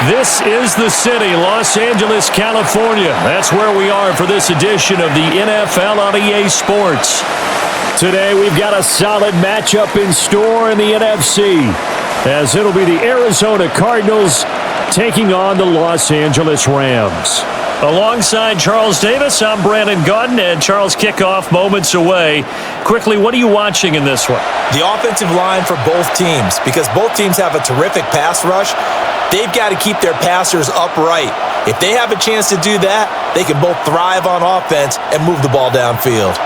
This is the city, Los Angeles, California. That's where we are for this edition of the NFL on EA Sports. Today we've got a solid matchup in store in the NFC, as it'll be the Arizona Cardinals taking on the Los Angeles Rams. Alongside Charles Davis, I'm Brandon Gaudin, and Charles, kickoff moments away. Quickly, what are you watching in this one? The offensive line for both teams, because both teams have a terrific pass rush. They've got to keep their passers upright. If they have a chance to do that, they can both thrive on offense and move the ball downfield.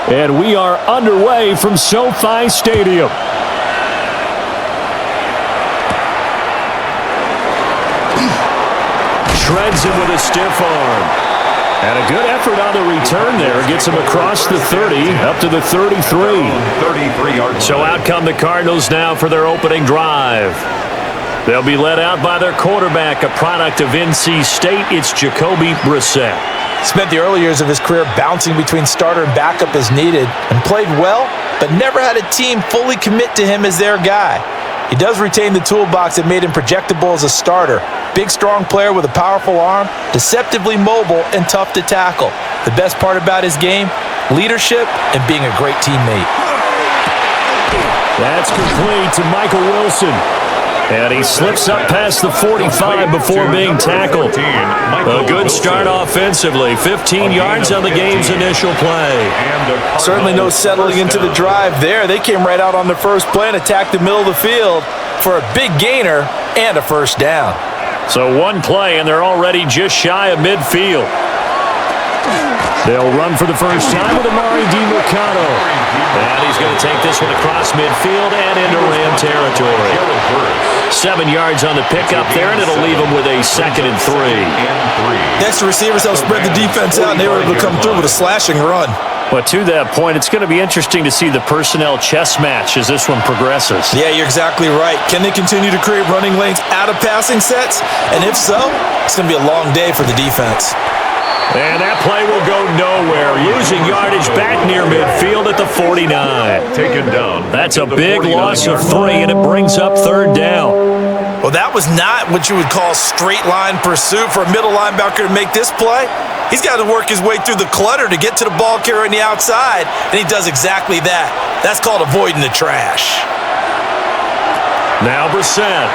And we are underway from SoFi Stadium. Shreds him with a stiff arm. And a good effort on the return there. Gets him across the 30, up to the 33. 33-yard. So out come the Cardinals now for their opening drive. They'll be led out by their quarterback, a product of NC State. It's Jacoby Brissett. Spent the early years of his career bouncing between starter and backup as needed, and played well, but never had a team fully commit to him as their guy. He does retain the toolbox that made him projectable as a starter. Big, strong player with a powerful arm, deceptively mobile, and tough to tackle. The best part about his game, leadership and being a great teammate. That's complete to Michael Wilson. And he slips up past the 45 before being tackled. A good start offensively. 15 yards on the game's initial play. Certainly no settling into the drive there. They came right out on the first play and attacked the middle of the field for a big gainer and a first down. So one play, and they're already just shy of midfield. They'll run for the first time with Amari DiMercato. And he's going to take this one across midfield and into Ram territory. 7 yards on the pickup there, and it'll leave him with a 2nd and 3. Next, the receivers help spread the defense out, and they were able to come through with a slashing run. But to that point, it's going to be interesting to see the personnel chess match as this one progresses. Yeah, you're exactly right. Can they continue to create running lanes out of passing sets? And if so, it's going to be a long day for the defense. And that play will go nowhere, losing yardage back near midfield at the 49. Taken down. That's a big loss of 3, and it brings up 3rd down. Well, that was not what you would call straight line pursuit for a middle linebacker to make this play. He's got to work his way through the clutter to get to the ball carrier on the outside, and he does exactly that. That's called avoiding the trash. Now Brissett.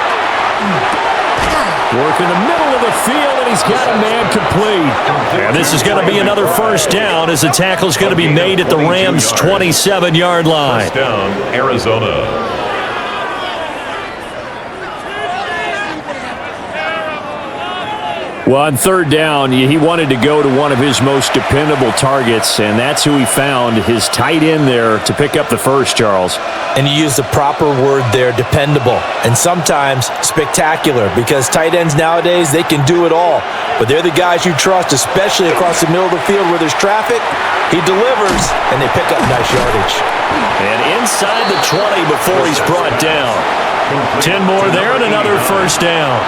Work in the middle of the field, and he's got a man complete. And this is going to be another first down as the tackle is going to be made at the Rams' 27-yard line. First down, Arizona. Well, on 3rd down, he wanted to go to one of his most dependable targets, and that's who he found, his tight end there, to pick up the first, Charles. And you use the proper word there, dependable, and sometimes spectacular, because tight ends nowadays, they can do it all. But they're the guys you trust, especially across the middle of the field where there's traffic. He delivers, and they pick up nice yardage. And inside the 20 before he's brought down. 10 more there and another first down.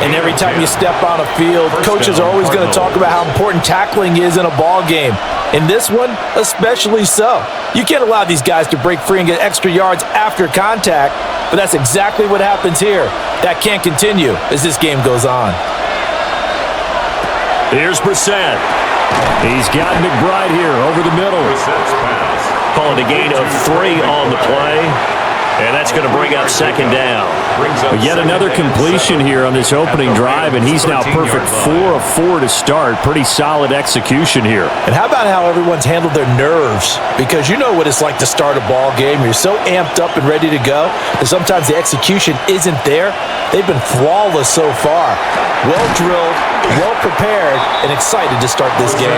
And every time you step on a field, coaches are always going to talk about how important tackling is in a ball game. In this one, especially so. You can't allow these guys to break free and get extra yards after contact, but that's exactly what happens here. That can't continue as this game goes on. Here's Brissett. He's got McBride here over the middle. Calling a gain of 3 on the play. And that's going to bring up 2nd down. But yet another completion here on this opening drive, and he's now perfect 4 of 4 to start. Pretty solid execution here. And how about how everyone's handled their nerves? Because you know what it's like to start a ball game. You're so amped up and ready to go that sometimes the execution isn't there. They've been flawless so far. Well drilled, well prepared, and excited to start this game.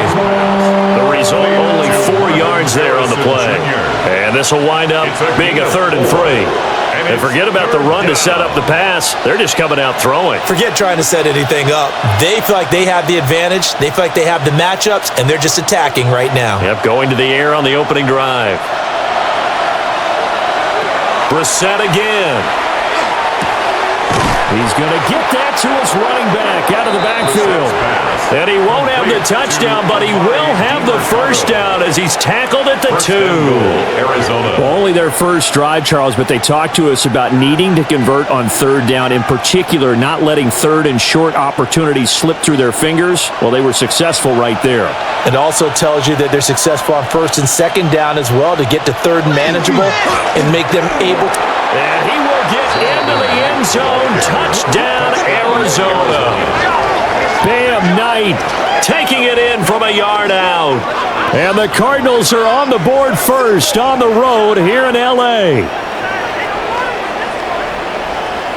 The result, only 4 yards there on the play. And this will wind up being a 3rd and 3. And forget about the run to set up the pass. They're just coming out throwing. Forget trying to set anything up. They feel like they have the advantage. They feel like they have the matchups, and they're just attacking right now. Yep, going to the air on the opening drive. Brissett again. He's going to get that to his running back out of the backfield. And he won't have the touchdown, but he will have the first down as he's tackled at the 2. Arizona. Well, only their first drive, Charles, but they talked to us about needing to convert on third down, in particular not letting third and short opportunities slip through their fingers. Well, they were successful right there. It also tells you that they're successful on first and second down as well to get to third and manageable and make them able to. And he will get into the end zone. Touchdown, Arizona. Bam Knight taking it in from a yard out. And the Cardinals are on the board first on the road here in L.A.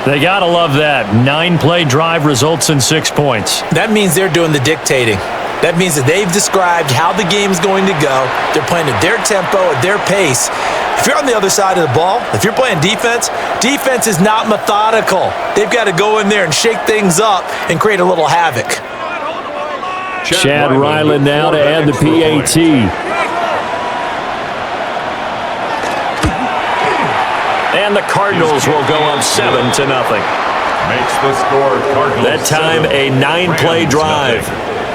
They got to love that. 9-play drive results in 6 points. That means they're doing the dictating. That means that they've described how the game's going to go. They're playing at their tempo, at their pace. If you're on the other side of the ball, if you're playing defense, defense is not methodical. They've got to go in there and shake things up and create a little havoc. Chad Ryland now to add the PAT. And the Cardinals will go up 7-0. Makes the score Cardinals. That time a 9-play drive.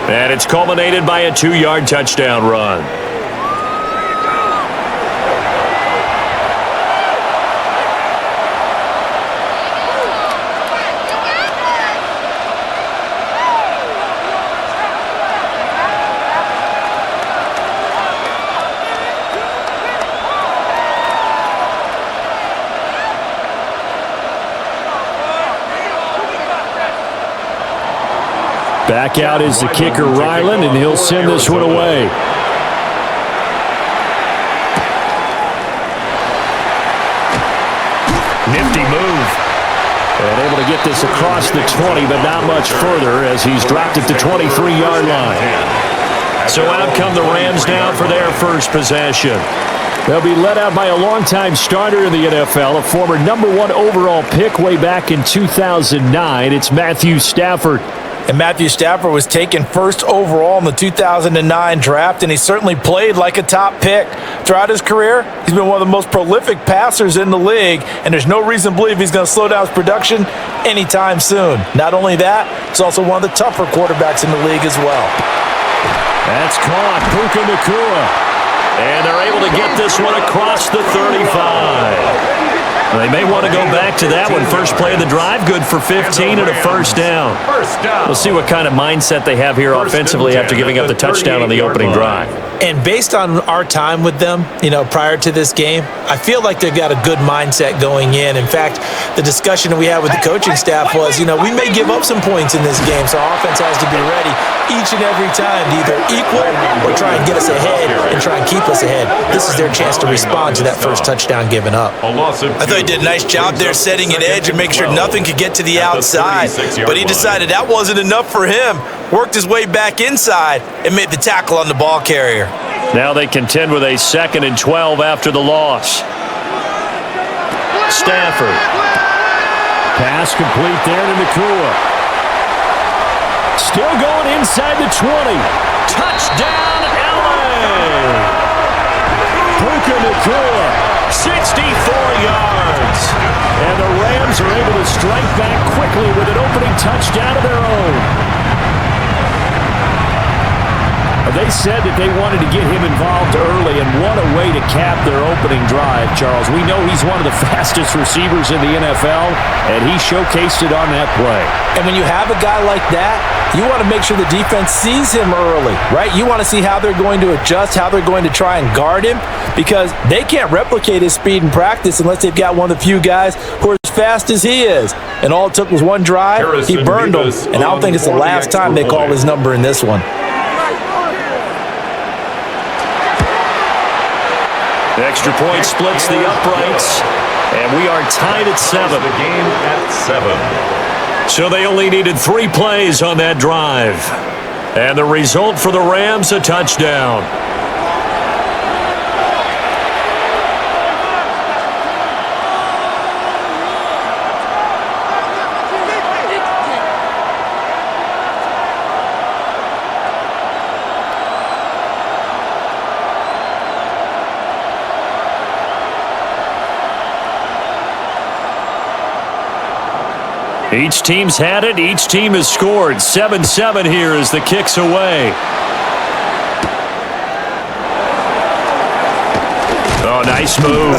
And it's culminated by a 2-yard touchdown run. Back out is the kicker, Ryland, and he'll send this one away. Nifty move. And able to get this across the 20, but not much further as he's dropped it to 23-yard line. So out come the Rams now for their first possession. They'll be led out by a longtime starter in the NFL, a former #1 overall pick way back in 2009. It's Matthew Stafford. And Matthew Stafford was taken first overall in the 2009 draft, and he certainly played like a top pick. Throughout his career, he's been one of the most prolific passers in the league, and there's no reason to believe he's going to slow down his production anytime soon. Not only that, he's also one of the tougher quarterbacks in the league as well. That's caught. Puka Nacua. And they're able to get this one across the 35. They may want to go back to that one. First play of the drive, good for 15 and a first down. We'll see what kind of mindset they have here offensively after giving up the touchdown on the opening drive. And based on our time with them, prior to this game, I feel like they've got a good mindset going in. In fact, the discussion we had with the coaching staff was, we may give up some points in this game, so our offense has to be ready each and every time to either equal or try and get us ahead and try and keep us ahead. This is their chance to respond to that first touchdown given up. I thought he did a nice job there setting an edge and make sure nothing could get to the outside, but he decided that wasn't enough for him. Worked his way back inside and made the tackle on the ball carrier. Now they contend with a 2nd and 12 after the loss. Stafford. Pass complete there to Nacua. Still going inside the 20. Touchdown, LA! Puka Nacua, 64 yards. And the Rams are able to strike back quickly with an opening touchdown of their own. They said that they wanted to get him involved early, and what a way to cap their opening drive, Charles. We know he's one of the fastest receivers in the NFL, and he showcased it on that play. And when you have a guy like that, you want to make sure the defense sees him early, right? You want to see how they're going to adjust, how they're going to try and guard him, because they can't replicate his speed in practice unless they've got one of the few guys who are as fast as he is. And all it took was one drive, he burned them, and I don't think it's the last time they call his number in this one. The extra point splits the uprights, and we are tied at 7. The game at 7. So they only needed 3 plays on that drive. And the result for the Rams, a touchdown. Each team's had it. Each team has scored. 7-7 here as the kick's away. Oh, nice move.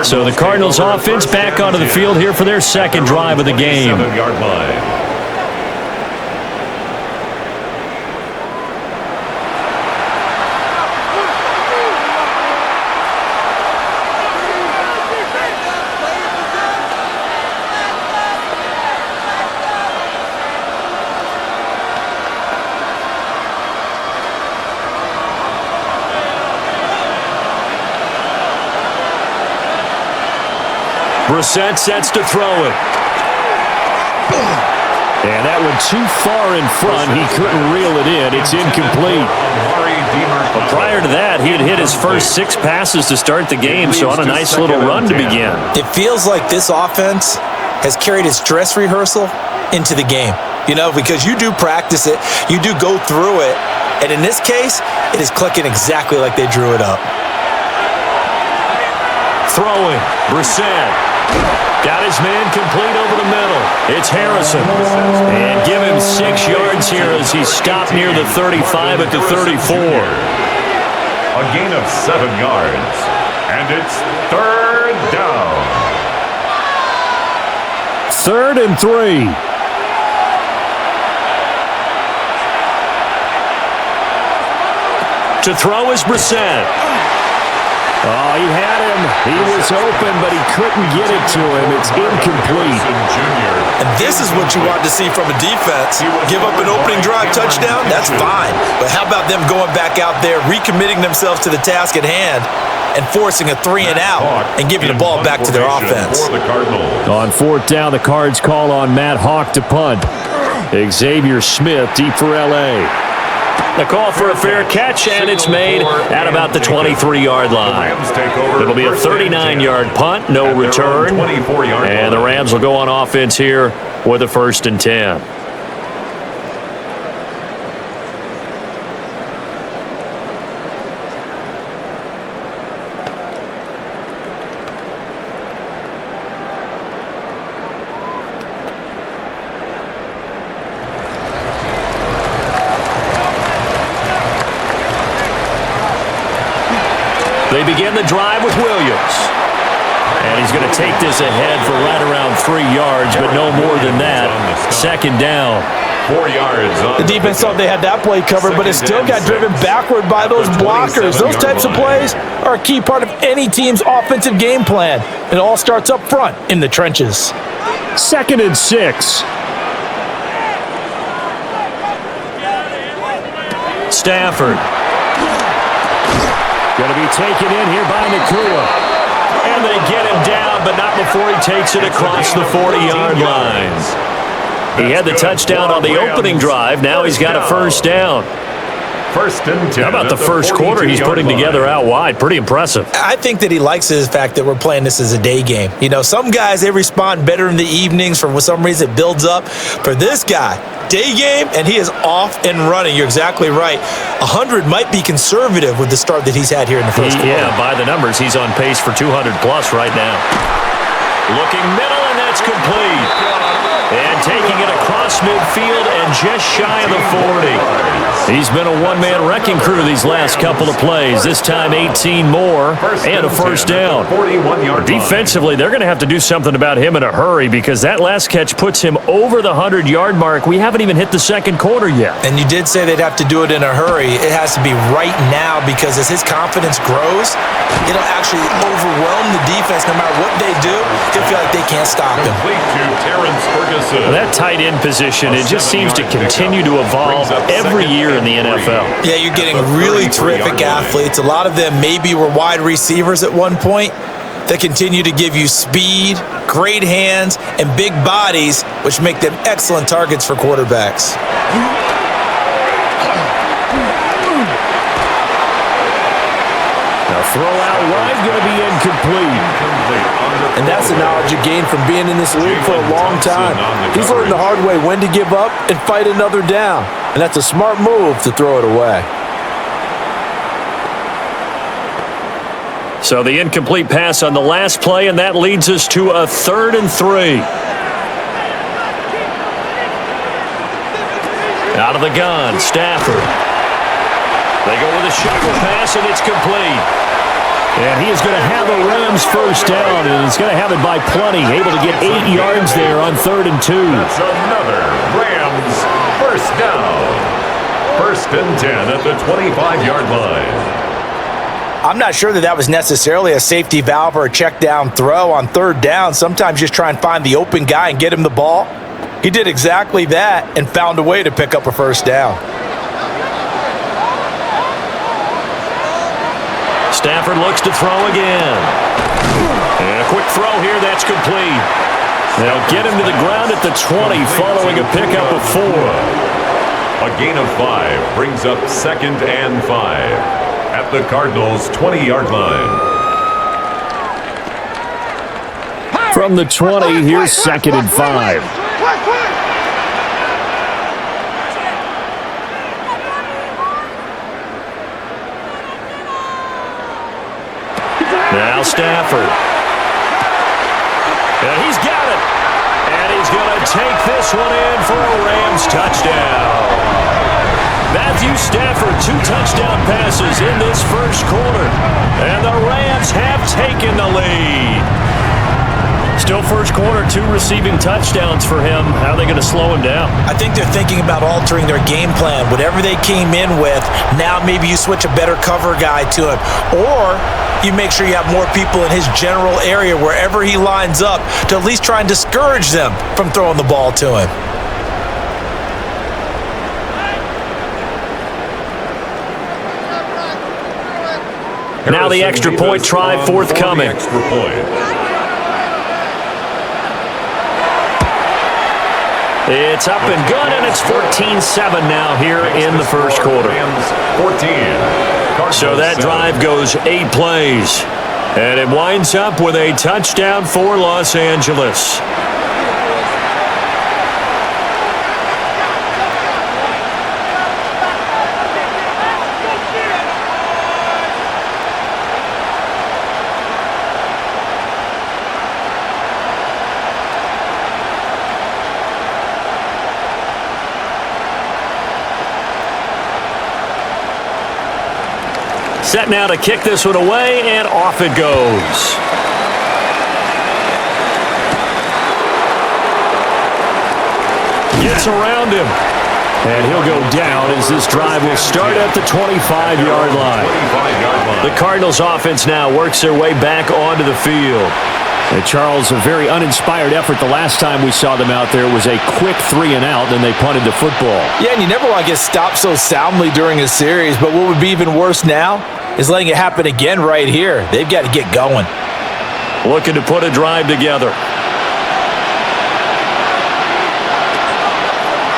So the Cardinals offense back onto the field here for their second drive of the game. 7-yard line. Brissett sets to throw it. And that one too far in front. He couldn't reel it in. It's incomplete. But prior to that, he had hit his first 6 passes to start the game, so on a nice little run to begin. It feels like this offense has carried its dress rehearsal into the game. You know, because you do practice it, you do go through it, and in this case, it is clicking exactly like they drew it up. Throwing, Brissett. Got his man complete over the middle. It's Harrison. And give him 6 yards here as he's stopped near the 35 at the 34. A gain of 7 yards. And it's 3rd down. 3rd and 3. To throw is Brissett. Oh, he had him. He was open, but he couldn't get it to him. It's incomplete. And this is what you want to see from a defense. Give up an opening drive touchdown, that's fine. But how about them going back out there, recommitting themselves to the task at hand, and forcing a 3 and out and giving the ball back to their offense. On 4th down, the Cards call on Matt Hawk to punt. Xavier Smith deep for L.A. The call for a fair catch, and it's made at about the 23-yard line. It'll be a 39-yard punt, no return. And the Rams will go on offense here with a 1st and 10. They begin the drive with Williams. And he's going to take this ahead for right around 3 yards, but no more than that. 2nd down. 4 yards. The defense thought they had that play covered, but it still got driven backward by those blockers. Those types of plays are a key part of any team's offensive game plan. It all starts up front in the trenches. 2nd and 6. Stafford. Going to be taken in here by Nakua. And they get him down, but not before he takes it across the 40-yard line. He had the touchdown on the opening drive. Now he's got a 1st down. 1st and 10. How about the first quarter he's putting together out wide? Pretty impressive. I think that he likes the fact that we're playing this as a day game. You know, some guys, they respond better in the evenings. For some reason, it builds up. For this guy, day game, and he is off and running. You're exactly right. 100 might be conservative with the start that he's had here in the first quarter. Yeah, by the numbers, he's on pace for 200-plus right now. Looking middle, and that's complete. And taking it across midfield and just shy of the 40. He's been a one-man wrecking crew these last couple of plays. This time 18 more and a 1st down. Defensively, they're going to have to do something about him in a hurry because that last catch puts him over the 100-yard mark. We haven't even hit the 2nd quarter yet. And you did say they'd have to do it in a hurry. It has to be right now because as his confidence grows, it'll actually overwhelm the defense no matter what they do. He'll feel like they can't stop him. Well, that tight end position, it just seems to continue to evolve every year in the NFL. Yeah, you're getting really terrific athletes. A lot of them maybe were wide receivers at one point that continue to give you speed, great hands, and big bodies, which make them excellent targets for quarterbacks. Now throw out wide, going to be incomplete. And that's the knowledge you gain from being in this league for a long time. He's learned the hard way when to give up and fight another down. And that's a smart move to throw it away. So the incomplete pass on the last play, and that leads us to a 3rd and 3. Out of the gun, Stafford. They go with a shuffle pass, and it's complete. And he is going to have a Rams first down, and he's going to have it by plenty. Able to get 8 yards there on 3rd and 2. That's another Rams first down. 1st and 10 at the 25-yard line. I'm not sure that was necessarily a safety valve or a check down throw on 3rd down. Sometimes just try and find the open guy and get him the ball. He did exactly that and found a way to pick up a first down. Stafford looks to throw again. And a quick throw here, that's complete. They'll get him to the ground at the 20 following a pickup of 4. A gain of 5 brings up 2nd and 5 at the Cardinals' 20-yard line. From the 20, here's 2nd and 5. Now Stafford. And he's got it. And he's going to take this one in for a Rams touchdown. Matthew Stafford, 2 touchdown passes in this first quarter. And the Rams have taken the lead. Still first quarter, 2 receiving touchdowns for him. How are they going to slow him down? I think they're thinking about altering their game plan. Whatever they came in with, now maybe you switch a better cover guy to him. Or you make sure you have more people in his general area wherever he lines up to at least try and discourage them from throwing the ball to him. Now the extra point try forthcoming. Extra point. It's up and good, and it's 14-7 now here in the first quarter. 14. So that drive goes 8 plays, and it winds up with a touchdown for Los Angeles. Set now to kick this one away, and off it goes. Gets around him. And he'll go down as this drive will start at the 25-yard line. The Cardinals offense now works their way back onto the field. And Charles, a very uninspired effort the last time we saw them out there was a quick 3-and-out, then they punted the football. Yeah, and you never want to get stopped so soundly during a series, but what would be even worse now is letting it happen again right here. They've got to get going. Looking to put a drive together.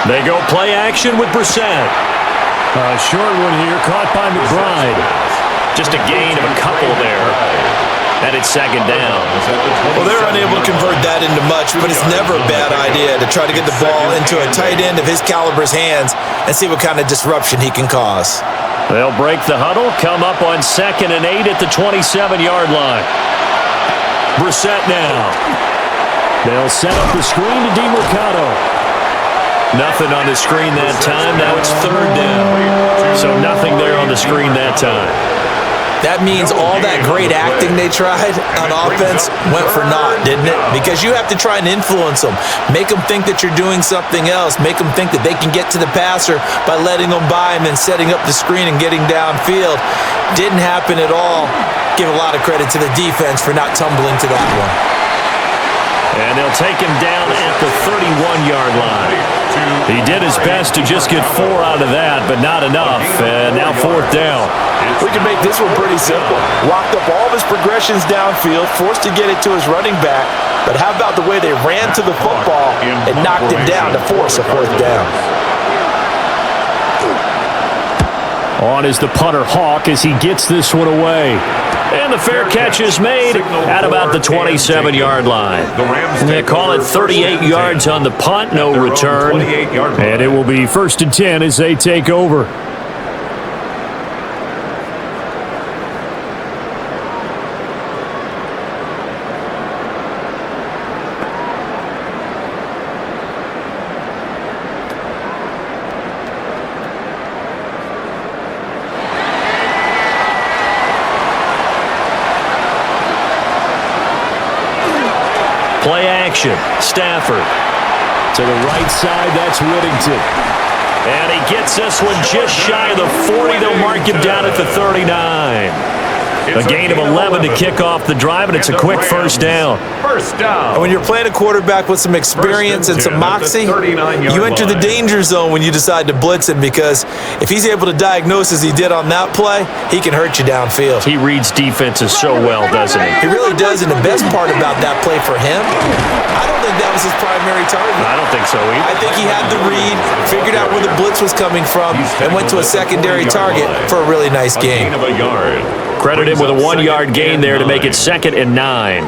They go play action with Brissett. A short one here, caught by McBride. Just a gain of a couple there. And it's 2nd down. Well, they're unable to convert that into much, but it's never a bad idea to try to get the ball into a tight end of his caliber's hands and see what kind of disruption he can cause. They'll break the huddle, come up on 2nd and 8 at the 27-yard line. Brissett now. They'll set up the screen to DeMercado. Nothing on the screen that time. Now it's 3rd down. So nothing there on the screen that time. That means all that great acting they tried on offense went for naught, didn't it? Because you have to try and influence them. Make them think that you're doing something else. Make them think that they can get to the passer by letting them by him and setting up the screen and getting downfield. Didn't happen at all. Give a lot of credit to the defense for not tumbling to that one. And they'll take him down at the 31-yard line. He did his best to just get 4 out of that, but not enough. And now 4th down. We can make this one pretty simple. Locked up all of his progressions downfield, forced to get it to his running back. But how about the way they ran to the football and knocked him down to force a 4th down? On is the punter Hawk as he gets this one away. And the fair catch is made at about the 27-yard line. They call it 38 yards on the punt, no return. And it will be 1st and 10 as they take over. action. Stafford to the right side. That's Whittington. And he gets this one just shy of the 40. They'll mark him down at the 39. A gain of 11 to kick off the drive, and it's a quick first down. And when you're playing a quarterback with some experience and some moxie, you enter the danger zone when you decide to blitz him, because if he's able to diagnose as he did on that play, he can hurt you downfield. He reads defenses so well, doesn't he? He really does, and the best part about that play for him, I don't think that was his primary target. I don't think so either. I think he had the read, figured out where the blitz was coming from, and went to a secondary target for a really nice game. Credit him with a 1-yard gain there to make it 2nd and 9.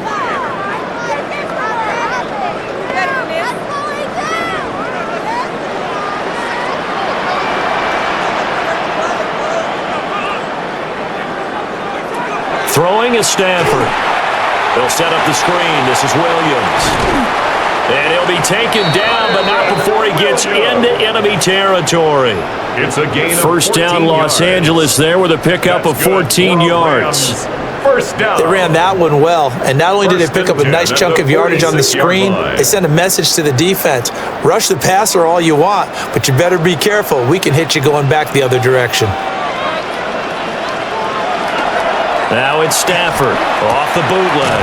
Throwing is Stafford. They'll set up the screen. This is Williams. And he'll be taken down, but not before he gets into enemy territory. It's a gain of First down, Los Angeles there with a pickup of 14 yards. First down. They ran that one well, and not only did they pick up a nice chunk of yardage on the screen, they sent a message to the defense. Rush the passer all you want, but you better be careful. We can hit you going back the other direction. Now it's Stafford off the bootleg.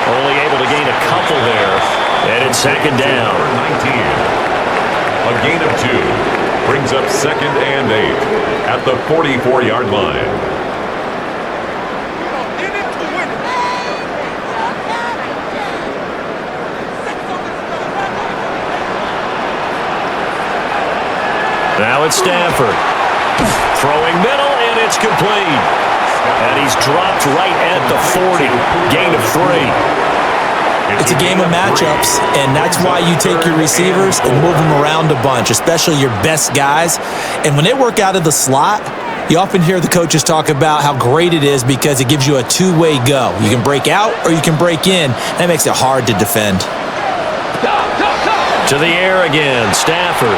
Only able to gain a couple there, and it's 2nd down. A gain of 2 brings up 2nd and 8 at the 44-yard line. Now it's Stafford. Throwing middle, and it's complete. And he's dropped right at the 40. Gain of 3. It's a game of matchups, and that's why you take your receivers and move them around a bunch, especially your best guys. And when they work out of the slot, you often hear the coaches talk about how great it is because it gives you a two-way go. You can break out or you can break in. That makes it hard to defend. To the air again, Stafford.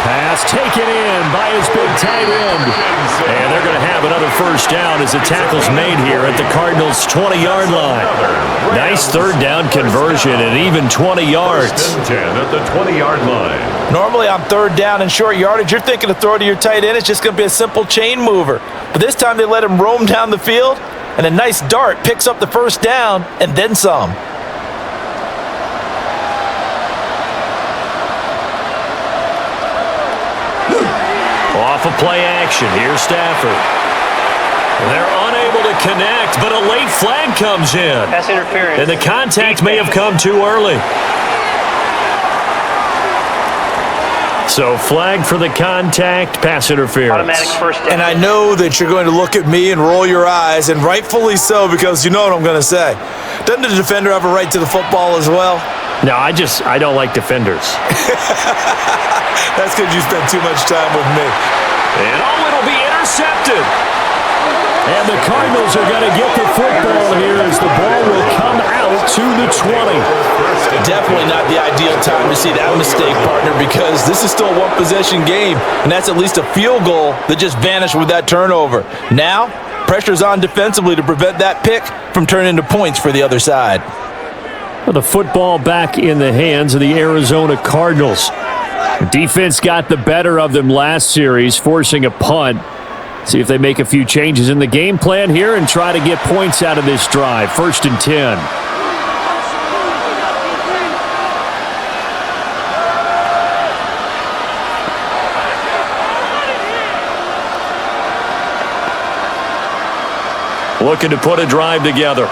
Pass taken in by his big tight end. And they're going to have another first down as the tackle's made here at the Cardinals' 20-yard line. Nice third down conversion and even 20 yards. First and 10 at the 20-yard line. Normally on third down and short yardage, you're thinking to throw to your tight end. It's just going to be a simple chain mover. But this time they let him roam down the field, and a nice dart picks up the first down and then some. Off of play action, here's Stafford. They're unable to connect, but a late flag comes in. That's interference. And the contact may have come too early. So flag for the contact, pass interference. Automatic first down. And I know that you're going to look at me and roll your eyes, and rightfully so, because you know what I'm going to say. Doesn't the defender have a right to the football as well? No, I don't like defenders. That's because you spend too much time with me. And it'll be intercepted. And the Cardinals are going to get the football here as the ball will come out to the 20. Definitely not the ideal time to see that mistake, partner, because this is still a one-possession game, and that's at least a field goal that just vanished with that turnover. Now, pressure's on defensively to prevent that pick from turning into points for the other side. The football back in the hands of the Arizona Cardinals. The defense got the better of them last series, forcing a punt. See if they make a few changes in the game plan here and try to get points out of this drive. 1st and 10. Looking to put a drive together.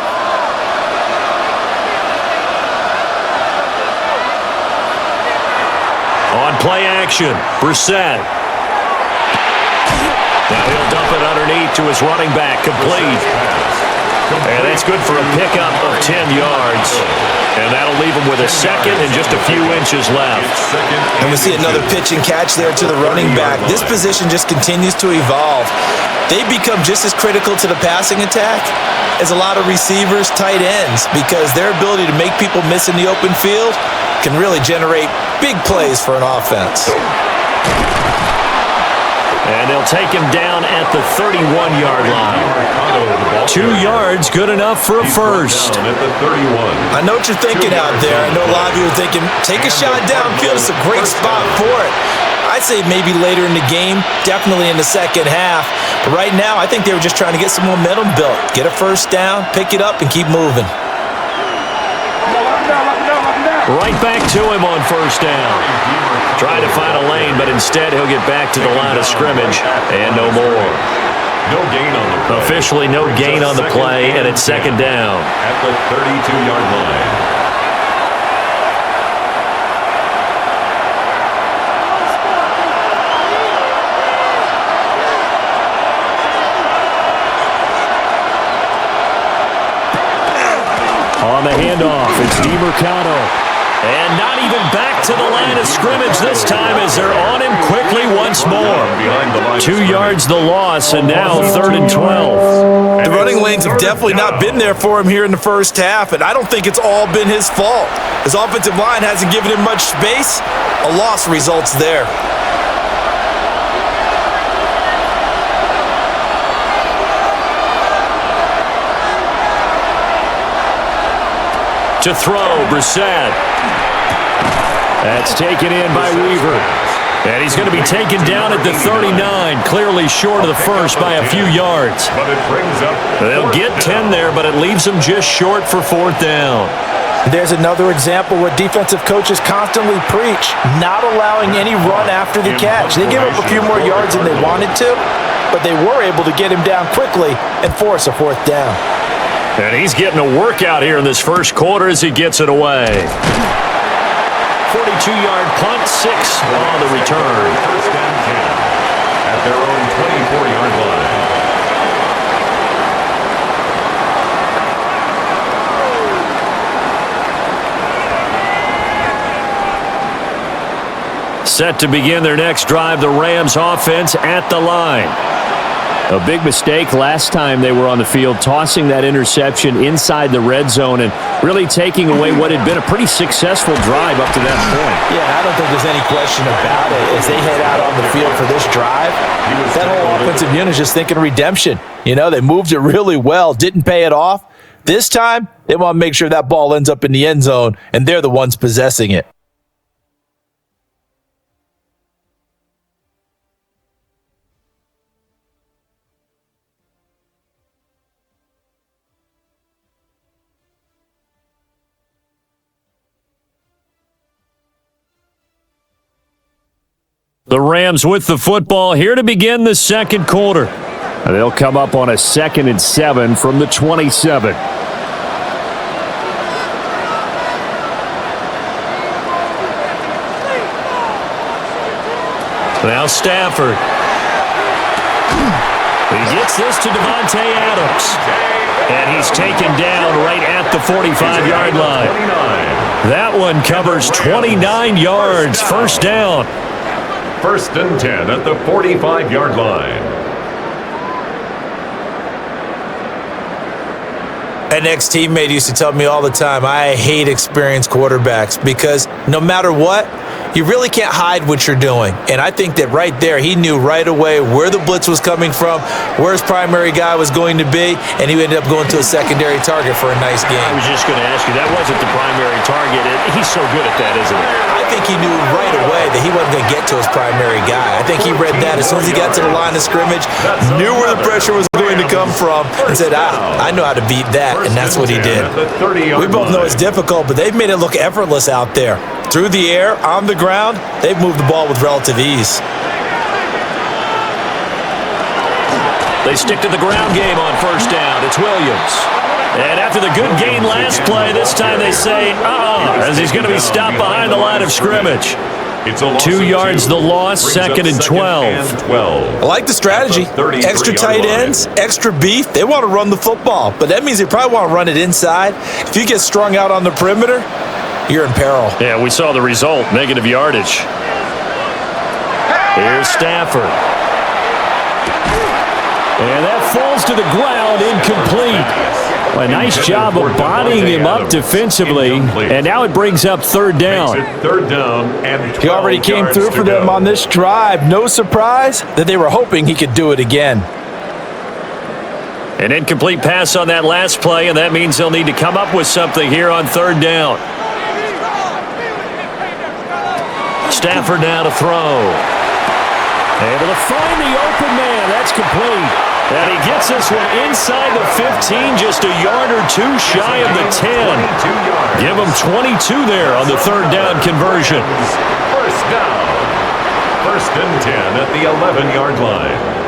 On play action, Brissett. Now he'll dump it underneath to his running back, complete. And that's good for a pickup of 10 yards. And that'll leave him with a second and just a few inches left. And we see another pitch and catch there to the running back. This position just continues to evolve. They become just as critical to the passing attack as a lot of receivers, tight ends, because their ability to make people miss in the open field can really generate big plays for an offense. And they'll take him down at the 31-yard line. 2 yards, good enough for a first. I know what you're thinking out there. I know a lot of you are thinking, take a shot downfield. It's a great spot for it. I'd say maybe later in the game, definitely in the second half. But right now, I think they were just trying to get some momentum built. Get a first down, pick it up, and keep moving. Right back to him on first down. Trying to find a lane, but instead he'll get back to the line of scrimmage and no more. No gain on the play. Officially no gain on the play, and it's second down. At the 32-yard line. On the handoff, it's DeMercado. And not even back to the line of scrimmage this time as they're on him quickly once more. 2 yards the loss, and now 3rd and 12. The running lanes have definitely not been there for him here in the first half, and I don't think it's all been his fault. His offensive line hasn't given him much space. A loss results there. To throw, Brissett. That's taken in by Weaver. And he's going to be taken down at the 39, clearly short of the first by a few yards. But it brings up They'll get 10 there, but it leaves them just short for 4th down. There's another example where defensive coaches constantly preach, not allowing any run after the catch. They give up a few more yards than they wanted to, but they were able to get him down quickly and force a 4th down. And he's getting a workout here in this first quarter as he gets it away. 42-yard punt, 6 on the return. first and 10 at their own 24-yard line. Set to begin their next drive, the Rams offense at the line. A big mistake last time they were on the field, tossing that interception inside the red zone and really taking away what had been a pretty successful drive up to that point. Yeah, I don't think there's any question about it. As they head out on the field for this drive, that whole offensive unit is just thinking redemption. You know, they moved it really well, didn't pay it off. This time, they want to make sure that ball ends up in the end zone, and they're the ones possessing it. The Rams with the football here to begin the second quarter. They'll come up on a 2nd and 7 from the 27. Now Stafford. He gets this to Devontae Adams. And he's taken down right at the 45-yard line. That one covers 29 yards. First down. 1st and 10 at the 45-yard line. An ex-teammate used to tell me all the time, I hate experienced quarterbacks because no matter what, you really can't hide what you're doing. And I think that right there, he knew right away where the blitz was coming from, where his primary guy was going to be, and he ended up going to a secondary target for a nice game. I was just going to ask you, that wasn't the primary target. He's so good at that, isn't he? I think he knew right away that he wasn't going to get to his primary guy. I think he read that as soon as he got to the line of scrimmage, knew where the pressure was going to come from, and said, I know how to beat that, and that's what he did. We both know it's difficult, but they've made it look effortless out there. Through the air, on the ground, they've moved the ball with relative ease. They stick to the ground game on first down. It's Williams. And after the good gain last play, this time they say, as he's going to be stopped behind the line of scrimmage. 2 yards the loss, 2nd and 12. I like the strategy. Extra tight ends, extra beef. They want to run the football, but that means they probably want to run it inside. If you get strung out on the perimeter, you're in peril. Yeah, we saw the result, negative yardage. Here's Stafford. And that falls to the ground, incomplete. A nice job of bodying him up defensively, and now it brings up third down. Third down and He already came through for them on this drive. No surprise that they were hoping he could do it again. An incomplete pass on that last play, and that means they'll need to come up with something here on third down. Stafford now to throw. Able to find the open man. That's complete. And he gets this one inside the 15, just a yard or two shy of the 10. Give him 22 there on the third down conversion. First down. First and 10 at the 11-yard line.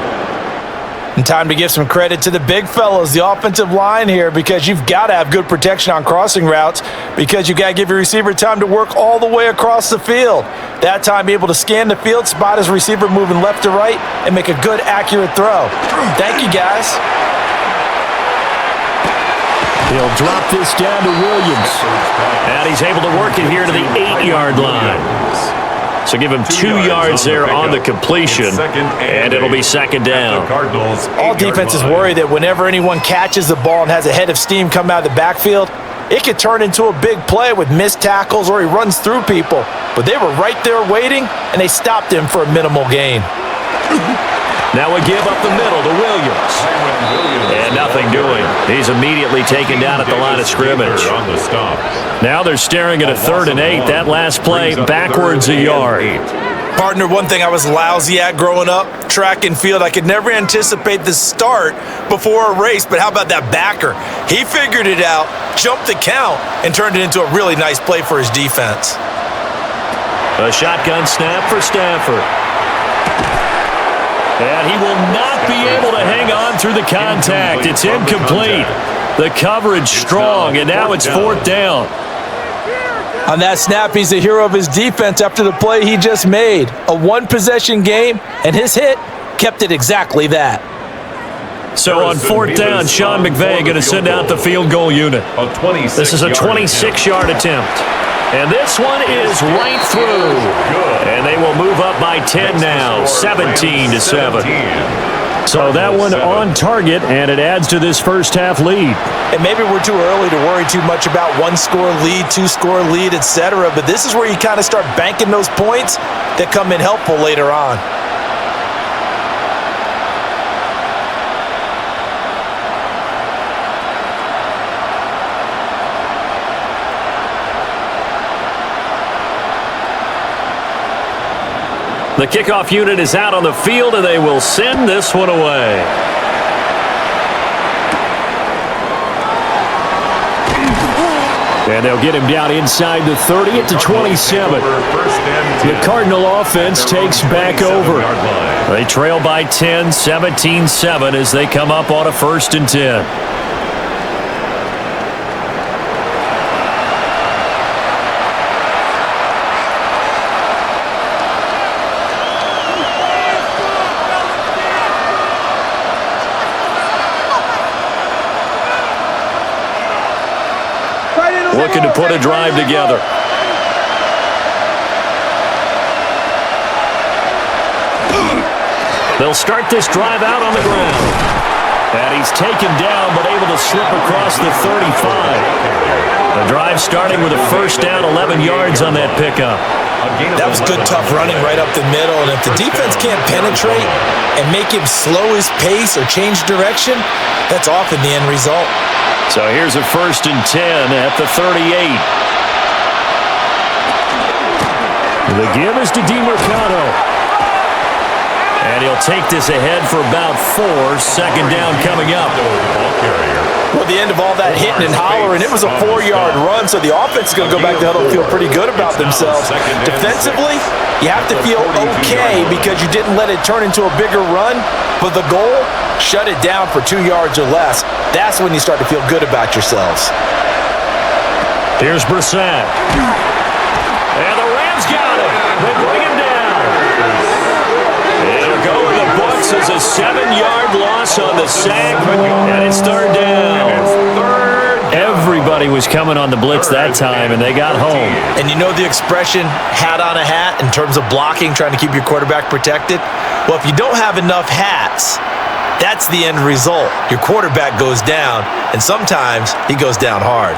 And time to give some credit to the big fellas, the offensive line here, because you've got to have good protection on crossing routes because you've got to give your receiver time to work all the way across the field. That time, be able to scan the field, spot his receiver moving left to right, and make a good, accurate throw. Thank you, guys. He'll drop this down to Williams. And he's able to work it here to the 8-yard line. So give him 2 yards there on the completion, and it'll be second down. All defenses worry that whenever anyone catches the ball and has a head of steam come out of the backfield, it could turn into a big play with missed tackles or he runs through people. But they were right there waiting, and they stopped him for a minimal gain. Now we give up the middle to Williams. And nothing doing. He's immediately taken down at the line of scrimmage. Now they're staring at a 3rd and 8. That last play backwards a yard. Partner, one thing I was lousy at growing up, track and field, I could never anticipate the start before a race, but how about that backer? He figured it out, jumped the count, and turned it into a really nice play for his defense. A shotgun snap for Stafford. And he will not be able to hang on through the contact. It's incomplete. The coverage strong, and now it's 4th down. On that snap, he's the hero of his defense after the play he just made. A one-possession game, and his hit kept it exactly that. So on 4th down, Sean McVay going to send out the field goal unit. This is a 26-yard attempt. And this one is right through. And they will move up by 10 now, 17-7. So that one on target, and it adds to this first half lead. And maybe we're too early to worry too much about 1-score lead, 2-score lead, etc. But this is where you kind of start banking those points that come in helpful later on. The kickoff unit is out on the field, and they will send this one away. And they'll get him down inside the 30 at the 27. The Cardinal offense takes back over. They trail by 10, 17-7 as they come up on a 1st and 10. Looking to put a drive together. They'll start this drive out on the ground. And he's taken down, but able to slip across the 35. The drive starting with a 1st down, 11 yards on that pickup. That was good, tough running right up the middle. And if the defense can't penetrate and make him slow his pace or change direction, that's often the end result. So here's a 1st and 10 at the 38. The give is to DeMarcado. And he'll take this ahead for about 4. 2nd down coming up. Well, the end of all that hitting and hollering, it was a 4-yard run, so the offense is going to go back to huddle and feel pretty good about themselves. Defensively, you have to feel okay because you didn't let it turn into a bigger run, but the goal, shut it down for 2 yards or less. That's when you start to feel good about yourselves. Here's Brissett. And the Rams got it. They bring him down. It'll go in the books as a 7-yard loss on the sack, and it's 3rd down. Everybody was coming on the blitz that time, and they got home. And you know the expression, hat on a hat, in terms of blocking, trying to keep your quarterback protected? Well, if you don't have enough hats, That's the end result. Your quarterback goes down, and sometimes he goes down hard.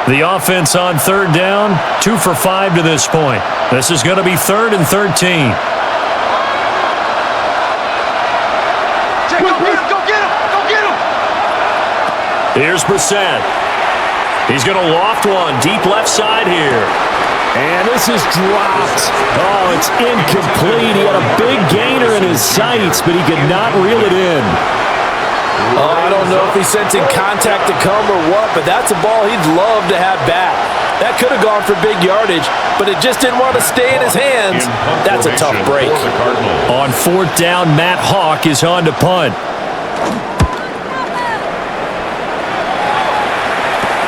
The offense on third down, 2 for 5 to this point. This is going to be 3rd and 13. Go get him! Here's Brissett. He's going to loft one deep left side here. And this is dropped. Oh, it's incomplete. He had a big gainer in his sights, but he could not reel it in. Oh, I don't know if he's sensing contact to come or what, but that's a ball he'd love to have back. That could have gone for big yardage, but it just didn't want to stay in his hands. That's a tough break. On 4th down, Matt Hawk is on to punt.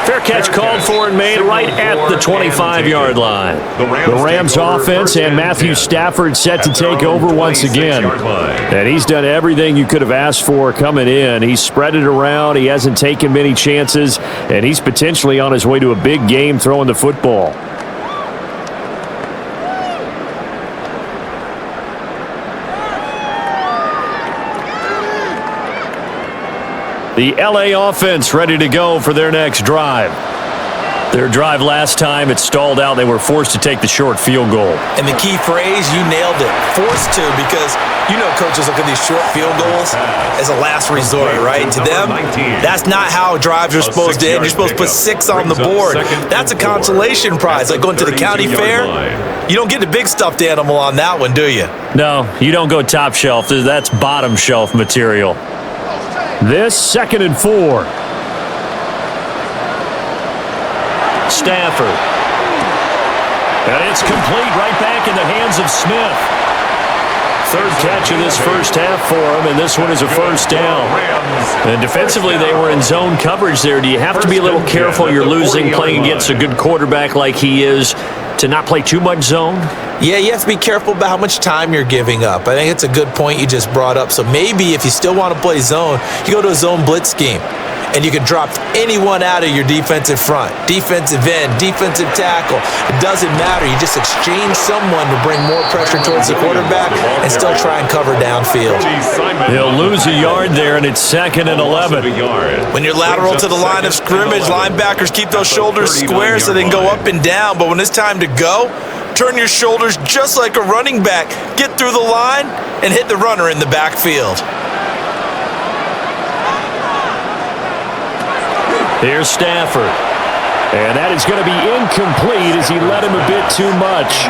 Fair catch called for and made right at the 25-yard line. The Rams offense and Matthew Stafford set to take over once again. And he's done everything you could have asked for coming in. He's spread it around. He hasn't taken many chances. And he's potentially on his way to a big game throwing the football. The LA offense ready to go for their next drive. Their drive last time, it stalled out. They were forced to take the short field goal. And the key phrase, you nailed it, forced to, because you know coaches look at these short field goals as a last resort, right? To them, that's not how drives are supposed to end. You're supposed to put 6 on the board. That's a consolation prize, like going to the county fair. You don't get the big stuffed animal on that one, do you? No, you don't go top shelf. That's bottom shelf material. This 2nd and 4. Stafford. And it's complete right back in the hands of Smith. 3rd catch of this first half for him, and this one is a 1st down. And defensively, they were in zone coverage there. Do you have to be a little careful? You're losing playing against a good quarterback like he is to not play too much zone? Yeah, you have to be careful about how much time you're giving up. I think it's a good point you just brought up. So maybe if you still want to play zone, you go to a zone blitz scheme. And you can drop anyone out of your defensive front, defensive end, defensive tackle. It doesn't matter. You just exchange someone to bring more pressure towards the quarterback and still try and cover downfield. He'll lose a yard there, and it's 2nd and 11. When you're lateral to the line of scrimmage, linebackers keep those shoulders square so they can go up and down. But when it's time to go, turn your shoulders just like a running back. Get through the line and hit the runner in the backfield. Here's Stafford. And that is going to be incomplete as he led him a bit too much.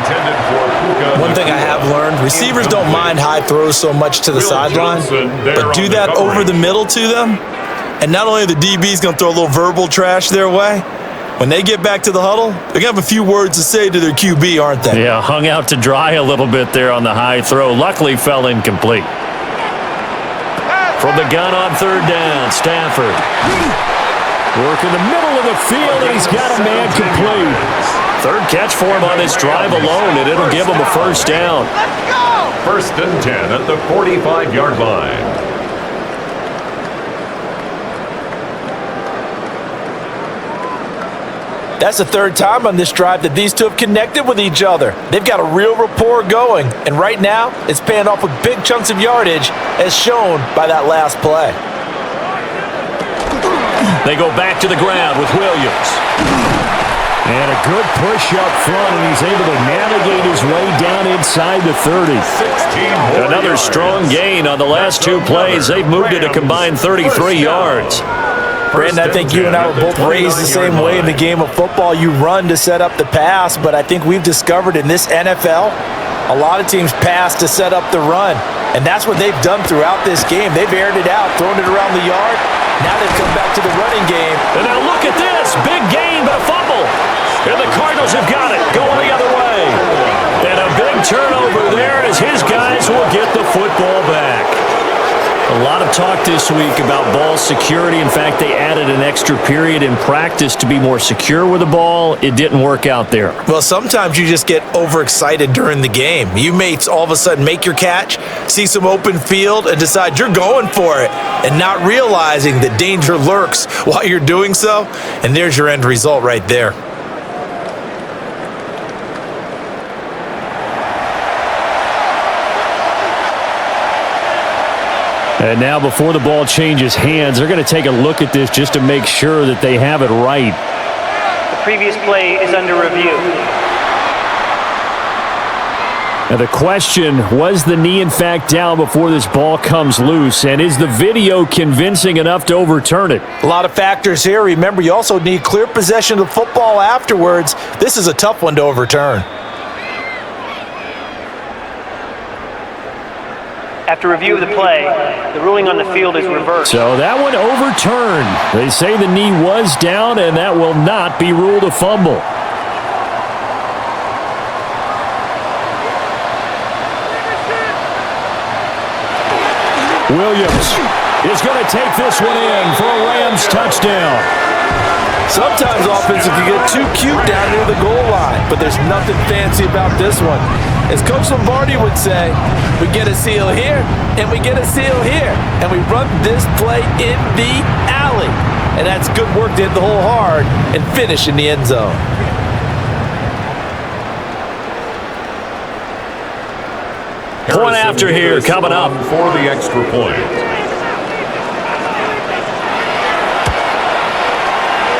One thing I have learned, receivers don't mind high throws so much to the sideline, but do that over the middle to them, and not only are the DBs going to throw a little verbal trash their way, when they get back to the huddle, they're going to have a few words to say to their QB, aren't they? Yeah, hung out to dry a little bit there on the high throw. Luckily, fell incomplete. From the gun on 3rd down, Stafford. Work in the middle of the field, and he's got a man complete. 3rd catch for him on this drive alone, and it'll give him a 1st down. 1st and 10 at the 45-yard line. That's the 3rd time on this drive that these two have connected with each other. They've got a real rapport going, and right now, it's paying off with big chunks of yardage, as shown by that last play. They go back to the ground with Williams. And a good push up front, and he's able to navigate his way down inside the 30. Another strong gain on the last 2 plays. They've moved it a combined 33 yards. Brandon, I think you and I were both raised the same way in the game of football. You run to set up the pass, but I think we've discovered in this NFL, a lot of teams pass to set up the run. And that's what they've done throughout this game. They've aired it out, thrown it around the yard. Now they've come back to the running game. And now look at this. Big gain, but a fumble. And the Cardinals have got it, going the other way. And a big turnover there as his guys will get the football back. A lot of talk this week about ball security. In fact, they added an extra period in practice to be more secure with the ball. It didn't work out there. Well, sometimes you just get overexcited during the game. You may all of a sudden make your catch, see some open field, and decide you're going for it, and not realizing that danger lurks while you're doing so. And there's your end result right there. And now before the ball changes hands, they're going to take a look at this just to make sure that they have it right. The previous play is under review. Now the question, was the knee in fact down before this ball comes loose? And is the video convincing enough to overturn it? A lot of factors here. Remember, you also need clear possession of the football afterwards. This is a tough one to overturn. After review of the play, the ruling on the field is reversed. So that one overturned. They say the knee was down, and that will not be ruled a fumble. Williams is going to take this one in for a Rams touchdown. Sometimes offenses can get too cute down near the goal line, but there's nothing fancy about this one. As Coach Lombardi would say, we get a seal here, and we get a seal here, and we run this play in the alley. And that's good work to hit the hole hard and finish in the end zone. Point after here coming up. For the extra point.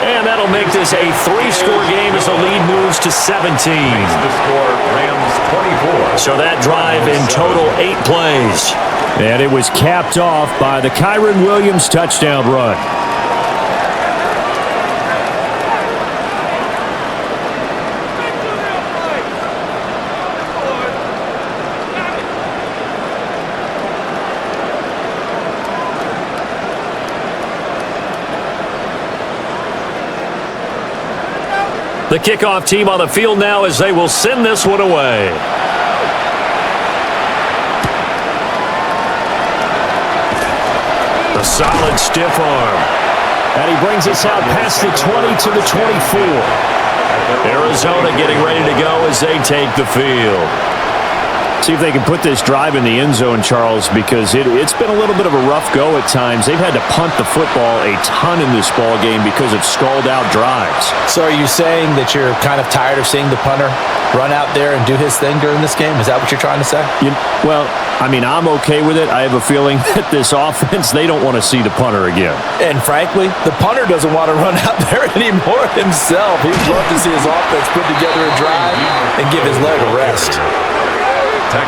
And that'll make this a 3-score game as the lead moves to 17. The score, Rams 24. So that drive in total 8 plays. And it was capped off by the Kyren Williams touchdown run. The kickoff team on the field now as they will send this one away. A solid stiff arm. And he brings us out past the 20 to the 24. Arizona getting ready to go as they take the field. See if they can put this drive in the end zone, Charles, because it's been a little bit of a rough go at times. They've had to punt the football a ton in this ball game because of stalled-out drives. So are you saying that you're kind of tired of seeing the punter run out there and do his thing during this game? Is that what you're trying to say? Well, I mean, I'm okay with it. I have a feeling that this offense, they don't want to see the punter again. And frankly, the punter doesn't want to run out there anymore himself. He'd love to see his offense put together a drive and give his leg a rest.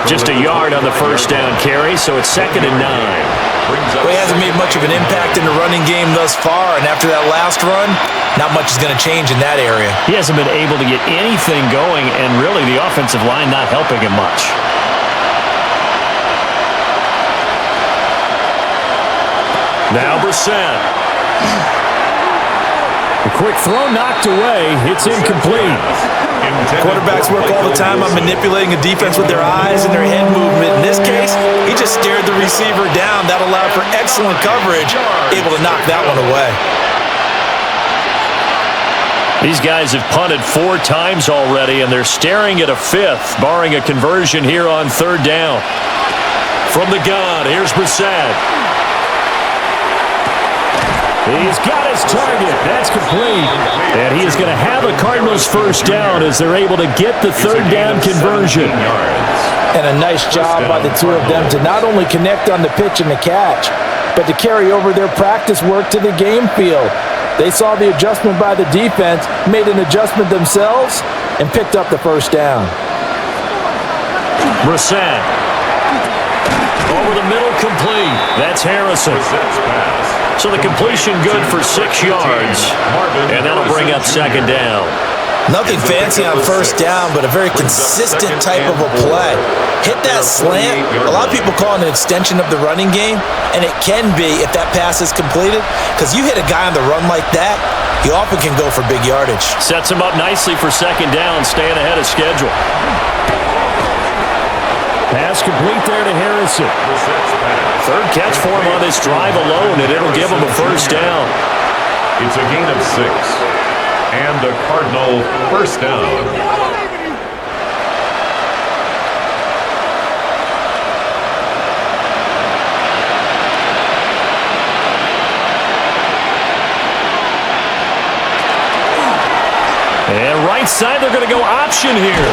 Just a yard on the first down carry, so it's 2nd and 9. Well, he hasn't made much of an impact in the running game thus far, and after that last run, not much is going to change in that area. He hasn't been able to get anything going, and really the offensive line not helping him much. Now Brissett. A quick throw knocked away. It's incomplete. Quarterbacks work all the time on manipulating a defense with their eyes and their head movement. In this case, he just stared the receiver down. That allowed for excellent coverage, able to knock that one away. These guys have punted 4 times already, and they're staring at a 5th, barring a conversion here on 3rd down. From the gun, here's Brissett. He's got his target. That's complete. And he is going to have a Cardinals first down as they're able to get the 3rd down conversion. And a nice job by the two of them to not only connect on the pitch and the catch, but to carry over their practice work to the game field. They saw the adjustment by the defense, made an adjustment themselves, and picked up the first down. Brissett. Over the middle, complete. That's Harrison. So the completion good for 6 yards, and that'll bring up 2nd down. Nothing fancy on first down, but a very consistent type of a play. Hit that slant. A lot of people call it an extension of the running game, and it can be if that pass is completed, because you hit a guy on the run like that, he often can go for big yardage. Sets him up nicely for 2nd down, staying ahead of schedule. Pass complete there to Harrison. 3rd catch for him on this drive alone, and it'll give him a first down. It's a gain of 6. And a Cardinal first down. And right side, they're going to go option here.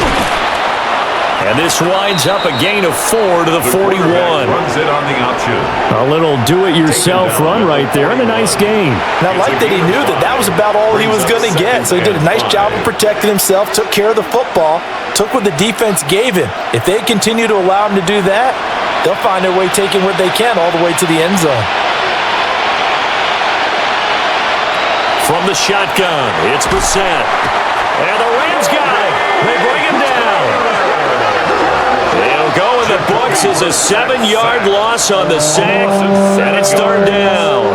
And this winds up a gain of 4 to the 41. Runs it on the option. A little do-it-yourself run right there and a nice gain. And I like that he knew that was about all he was going to get. So he did a nice job of protecting himself, took care of the football, took what the defense gave him. If they continue to allow him to do that, they'll find their way taking what they can all the way to the end zone. From the shotgun, it's Brissett. And the Rams got it. They bring him down. They'll go in the books as a 7-yard loss on the sack, and it's third down.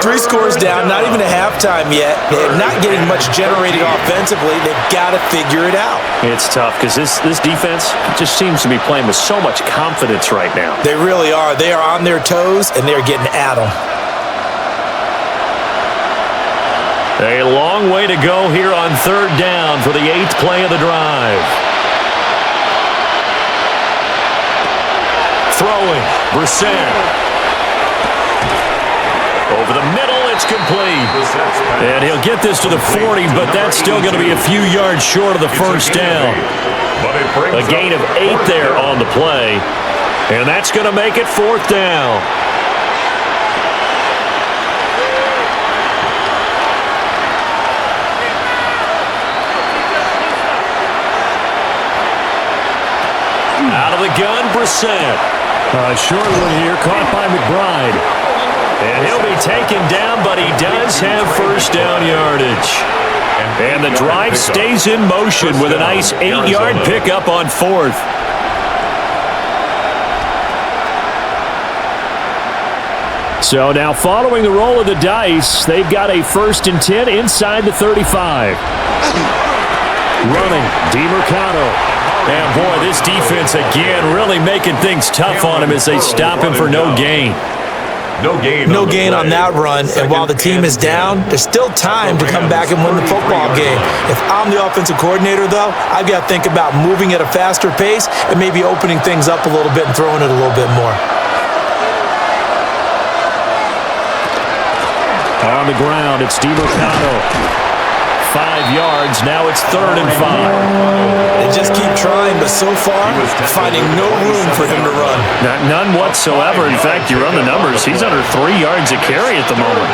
3 scores down, not even a halftime yet. They're not getting much generated offensively. They've got to figure it out. It's tough because this defense just seems to be playing with so much confidence right now. They really are. They are on their toes, and they're getting at them. A long way to go here on third down for the 8th play of the drive. Throwing, Brissett. Over the middle, it's complete. And he'll get this to the 40, but that's still going to be a few yards short of the first down. A gain of 8 there on the play, and that's going to make it 4th down. Out of the gun, Brissett. A short one here, caught by McBride. And he'll be taken down, but he does have first down yardage. And the drive stays in motion with a nice 8-yard pickup on 4th. So now following the roll of the dice, they've got a 1st and 10 inside the 35. Running, DeMercado. And boy, this defense again really making things tough on him as they stop him for no gain. No gain on that run, and while the team is down, there's still time to come back and win the football game. If I'm the offensive coordinator, though, I've got to think about moving at a faster pace and maybe opening things up a little bit and throwing it a little bit more. On the ground, it's DeMercado. 5 yards, now it's 3rd and 5. They just keep trying, but so far, finding no room for him to run. None whatsoever. In fact, you run the numbers, he's under 3 yards a carry at the moment.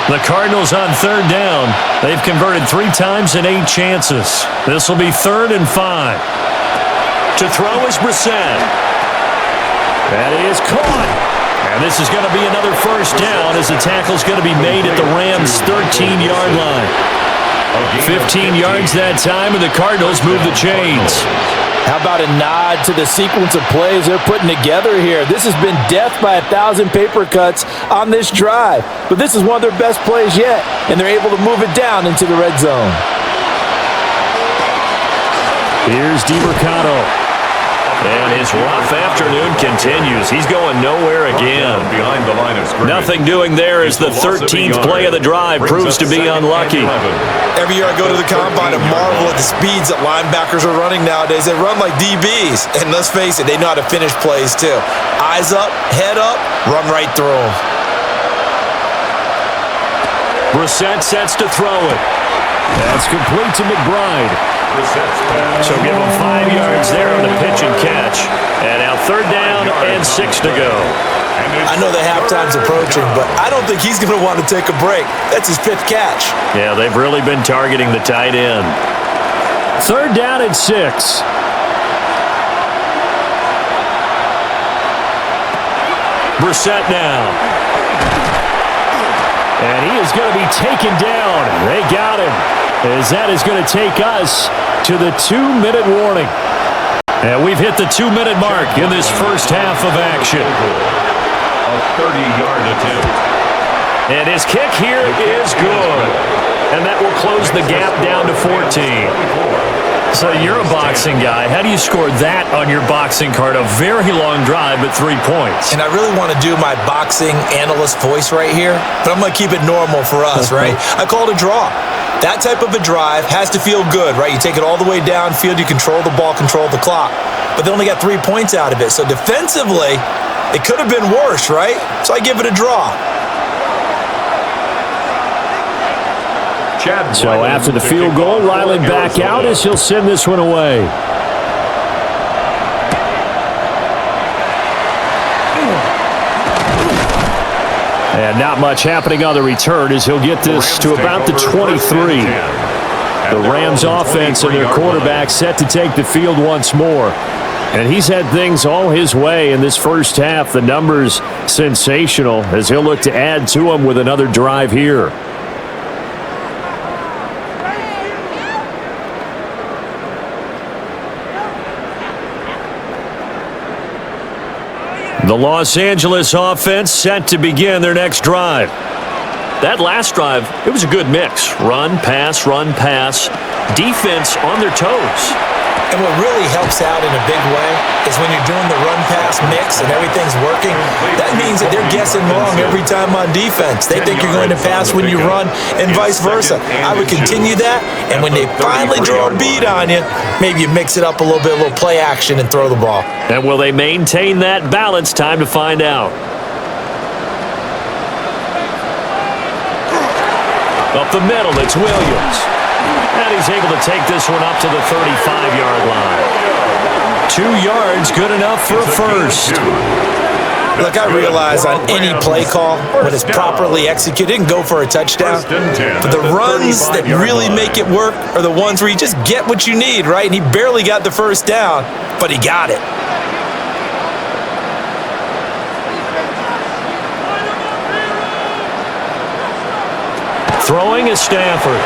The Cardinals on third down. They've converted 3 times in 8 chances. This will be 3rd and 5. To throw is Brissett. That is caught. And this is going to be another first down as the tackle's going to be made at the Rams' 13-yard line. 15 yards that time, and the Cardinals move the chains. How about a nod to the sequence of plays they're putting together here? This has been death by 1,000 paper cuts on this drive. But this is one of their best plays yet, and they're able to move it down into the red zone. Here's DeMercado. And his rough afternoon continues. He's going nowhere again. Behind the line of scrimmage. Nothing doing there as the 13th play of the drive proves to be unlucky. Every year I go to the combine and marvel at the speeds that linebackers are running nowadays. They run like DBs. And let's face it, they know how to finish plays too. Eyes up, head up, run right through them. Brissett sets to throw it. That's complete to McBride. So give him 5 yards there on the pitch and catch. And now 3rd down and 6 to go. I know the halftime's approaching, but I don't think he's going to want to take a break. That's his 5th catch. Yeah, they've really been targeting the tight end. 3rd down and 6. Brissett now. And he is going to be taken down. They got him. As that is going to take us to the 2-minute warning. And we've hit the 2-minute mark in this first half of action. A 30-yard attempt. And his kick here is good. And that will close the gap down to 14. So you're a boxing guy. How do you score that on your boxing card? A very long drive, but 3 points. And I really want to do my boxing analyst voice right here, but I'm going to keep it normal for us, right? I call it a draw. That type of a drive has to feel good, right? You take it all the way downfield, you control the ball, control the clock. But they only got 3 points out of it. So defensively, it could have been worse, right? So I give it a draw. So after the field goal, Riley back out as he'll send this one away. And not much happening on the return as he'll get this to about the 23. The Rams offense and their quarterback set to take the field once more. And he's had things all his way in this first half. The numbers sensational as he'll look to add to them with another drive here. The Los Angeles offense set to begin their next drive. That last drive, it was a good mix. Run, pass, defense on their toes. And what really helps out in a big way is when you're doing the run-pass mix and everything's working, that means that they're guessing wrong every time on defense. They think you're going to pass when you run and vice versa. I would continue that, and when they finally draw a beat on you, maybe you mix it up a little bit, a little play action, and throw the ball. And will they maintain that balance? Time to find out. Up the middle, it's Williams. And he's able to take this one up to the 35-yard line. 2 yards, good enough for a first. Look, I realize on any play call, when it's properly executed, it can go for a touchdown. But the runs that really make it work are the ones where you just get what you need, right? And he barely got the first down, but he got it. Throwing is Stafford.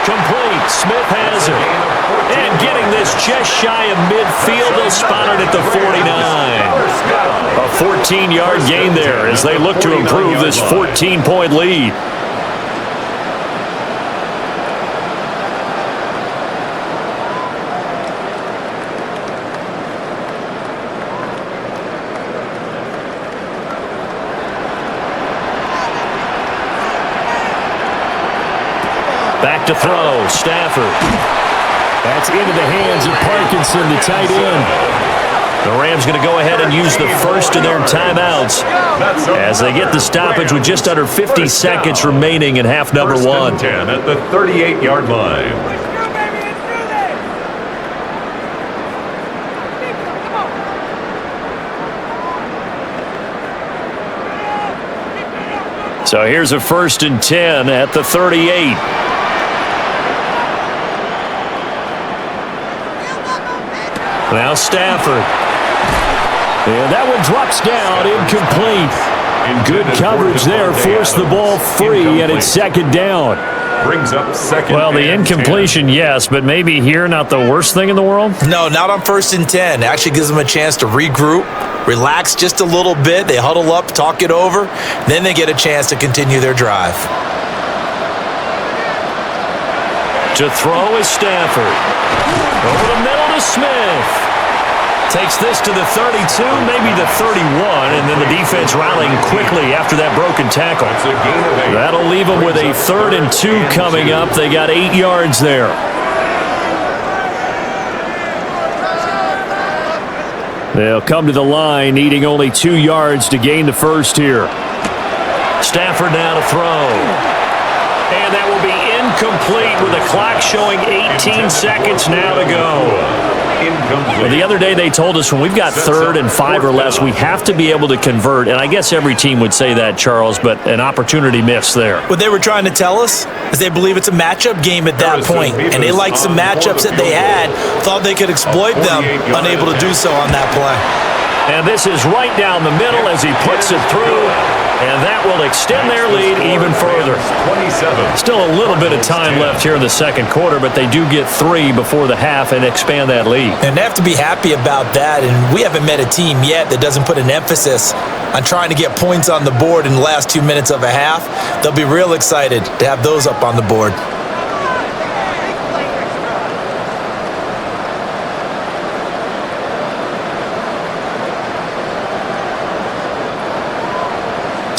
Complete. Smith has it. And getting this just shy of midfield. They'll spot it at the 49. A 14-yard gain there as they look to improve this 14-point lead. Back to throw, Stafford. That's into the hands of Parkinson, the tight end. The Rams going to go ahead and use the first of their timeouts as they get the stoppage with just under 50 seconds remaining in half number one. 10 at the 38-yard line. So here's a 1st and 10 at the 38. Now Stafford. And that one drops down, incomplete. Good coverage there, forced the ball free, and it's 2nd down. Brings up 2nd. Well, the incompletion, yes, but maybe here not the worst thing in the world? No, not on 1st and 10. It actually gives them a chance to regroup, relax just a little bit. They huddle up, talk it over, then they get a chance to continue their drive. To throw is Stafford. Over the middle to Smith. Takes this to the 32, maybe the 31, and then the defense rallying quickly after that broken tackle. That'll leave them with a 3rd and 2 coming up. They got 8 yards there. They'll come to the line, needing only 2 yards to gain the first here. Stafford now to throw. And that will be incomplete with the clock showing 18 seconds now to go. Well, the other day they told us when we've got 3rd and 5 or less, we have to be able to convert. And I guess every team would say that, Charles, but an opportunity missed there. What they were trying to tell us is they believe it's a matchup game at that point. And they liked some matchups that they had, thought they could exploit them, unable to do so on that play. And this is right down the middle as he puts it through. And that will extend their lead even further. Still a little bit of time left here in the second quarter, but they do get 3 before the half and expand that lead. And they have to be happy about that. And we haven't met a team yet that doesn't put an emphasis on trying to get points on the board in the last 2 minutes of a half. They'll be real excited to have those up on the board.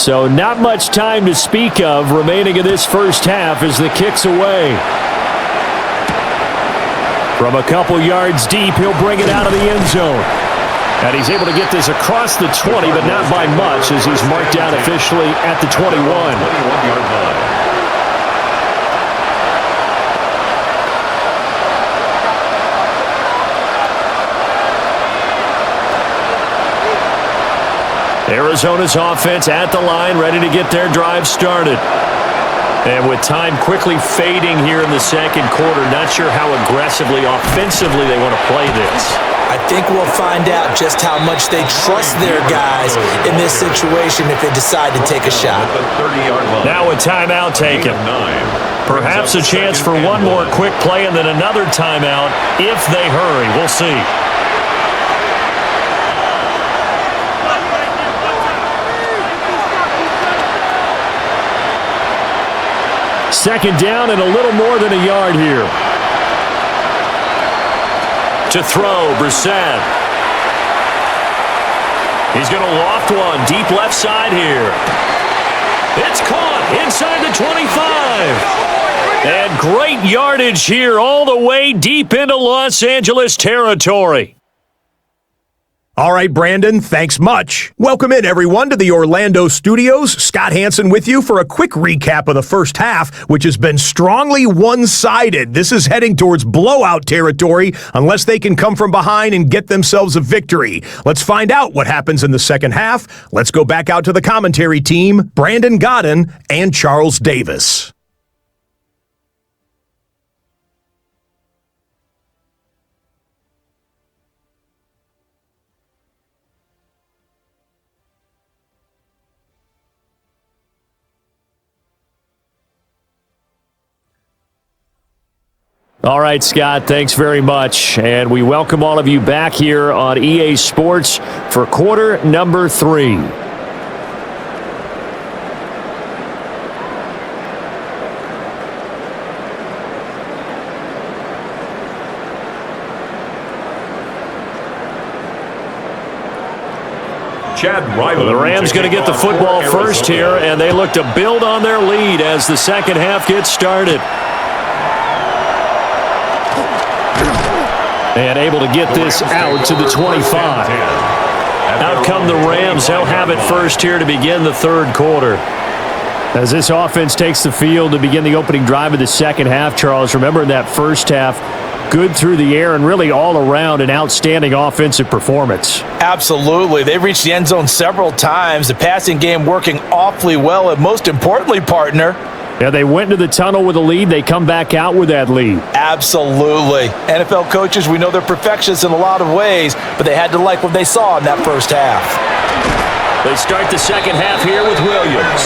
So not much time to speak of remaining in this first half as the kick's away. From a couple yards deep, he'll bring it out of the end zone. And he's able to get this across the 20, but not by much as he's marked out officially at the 21. Arizona's offense at the line, ready to get their drive started. And with time quickly fading here in the second quarter, not sure how aggressively, offensively they want to play this. I think we'll find out just how much they trust their guys in this situation if they decide to take a shot. Now a timeout taken. Perhaps a chance for one more quick play and then another timeout if they hurry. We'll see. Second down and a little more than a yard here. To throw, Brissett. He's going to loft one deep left side here. It's caught inside the 25. And great yardage here all the way deep into Los Angeles territory. All right, Brandon, thanks much. Welcome in, everyone, to the Orlando studios. Scott Hansen with you for a quick recap of the first half, which has been strongly one-sided. This is heading towards blowout territory unless they can come from behind and get themselves a victory. Let's find out what happens in the second half. Let's go back out to the commentary team, Brandon Godden and Charles Davis. All right, Scott, thanks very much. And we welcome all of you back here on EA Sports for quarter number 3. The Rams going to get the football first here, and they look to build on their lead as the second half gets started. And able to get this out to the 25. Out come the Rams. They'll have it first here to begin the third quarter. As this offense takes the field to begin the opening drive of the second half, Charles, remember in that first half, good through the air and really all around an outstanding offensive performance. Absolutely. They reached the end zone several times. The passing game working awfully well. And most importantly, partner, yeah, they went into the tunnel with a lead. They come back out with that lead. Absolutely. NFL coaches, we know they're perfectionists in a lot of ways, but they had to like what they saw in that first half. They start the second half here with Williams.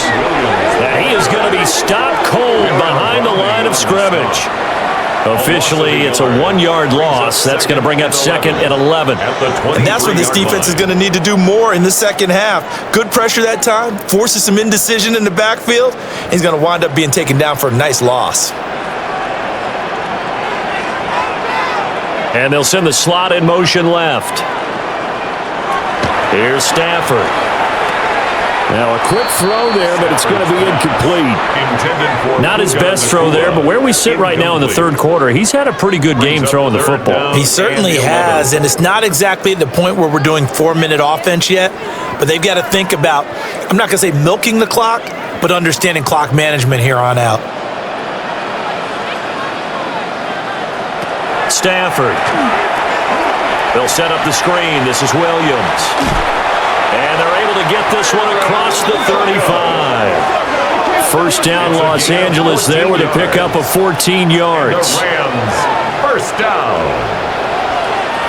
And he is going to be stopped cold behind the line of scrimmage. Officially, it's a 1-yard loss. That's going to bring up second and 11. And that's what this defense is going to need to do more in the second half. Good pressure that time, forces some indecision in the backfield. He's going to wind up being taken down for a nice loss. And they'll send the slot in motion left. Here's Stafford. Now a quick throw there, but it's going to be incomplete. Not his best throw there, but where we sit right now in the third quarter, he's had a pretty good game throwing the football. He certainly has, and it's not exactly at the point where we're doing 4-minute offense yet, but they've got to think about, I'm not going to say milking the clock, but understanding clock management here on out. Stafford. They'll set up the screen. This is Williams. And they're able to get this one across the 35. First down, Los Angeles there with a pickup of 14 yards. First down.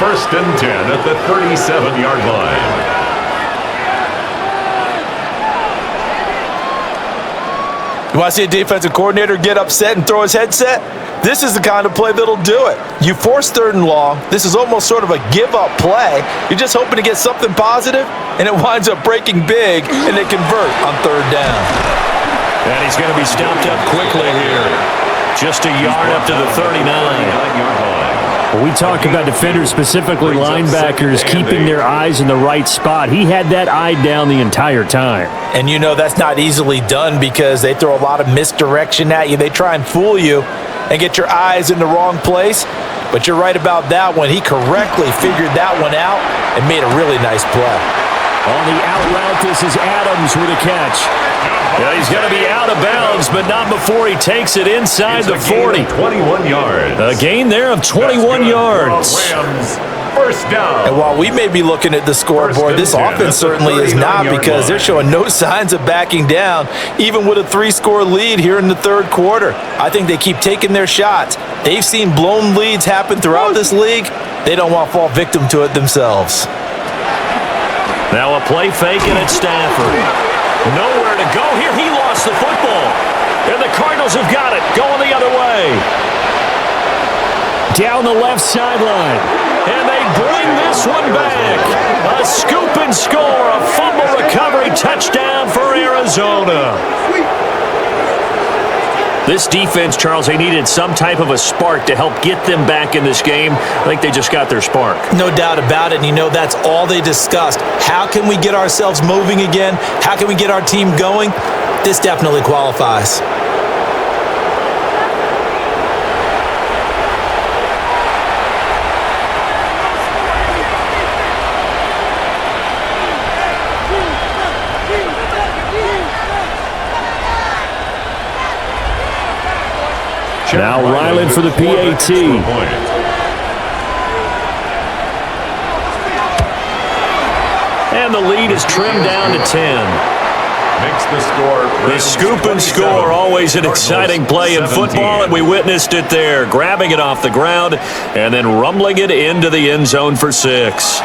First and 10 at the 37-yard line. You want to see a defensive coordinator get upset and throw his headset? This is the kind of play that'll do it. You force third and long. This is almost sort of a give-up play. You're just hoping to get something positive, and it winds up breaking big, and they convert on third down. And he's going to be stopped up quickly here. Just a yard up to the 39. We talk about defenders, specifically linebackers, keeping their eyes in the right spot. He had that eye down the entire time. And you know that's not easily done because they throw a lot of misdirection at you. They try and fool you and get your eyes in the wrong place. But you're right about that one. He correctly figured that one out and made a really nice play. On the out route, this is Adams with a catch. Yeah, he's going to be out of bounds, but not before he takes it inside the 40. 21 yards. A gain there of 21 yards. First down. And while we may be looking at the scoreboard, this offense certainly is not, because they're showing no signs of backing down, even with a 3-score lead here in the third quarter. I think they keep taking their shots. They've seen blown leads happen throughout this league. They don't want to fall victim to it themselves. Now a play fake, and it's Stafford. Nowhere to go here. He lost the football. And the Cardinals have got it, going the other way. Down the left sideline. And they bring this one back. A scoop and score, a fumble recovery touchdown for Arizona. This defense, Charles, they needed some type of a spark to help get them back in this game. I think they just got their spark. No doubt about it, and you know that's all they discussed. How can we get ourselves moving again? How can we get our team going? This definitely qualifies. Now Ryland for the PAT. And the lead is trimmed down to 10. Makes the score. The scoop and score, always an exciting play in football, and we witnessed it there. Grabbing it off the ground and then rumbling it into the end zone for 6.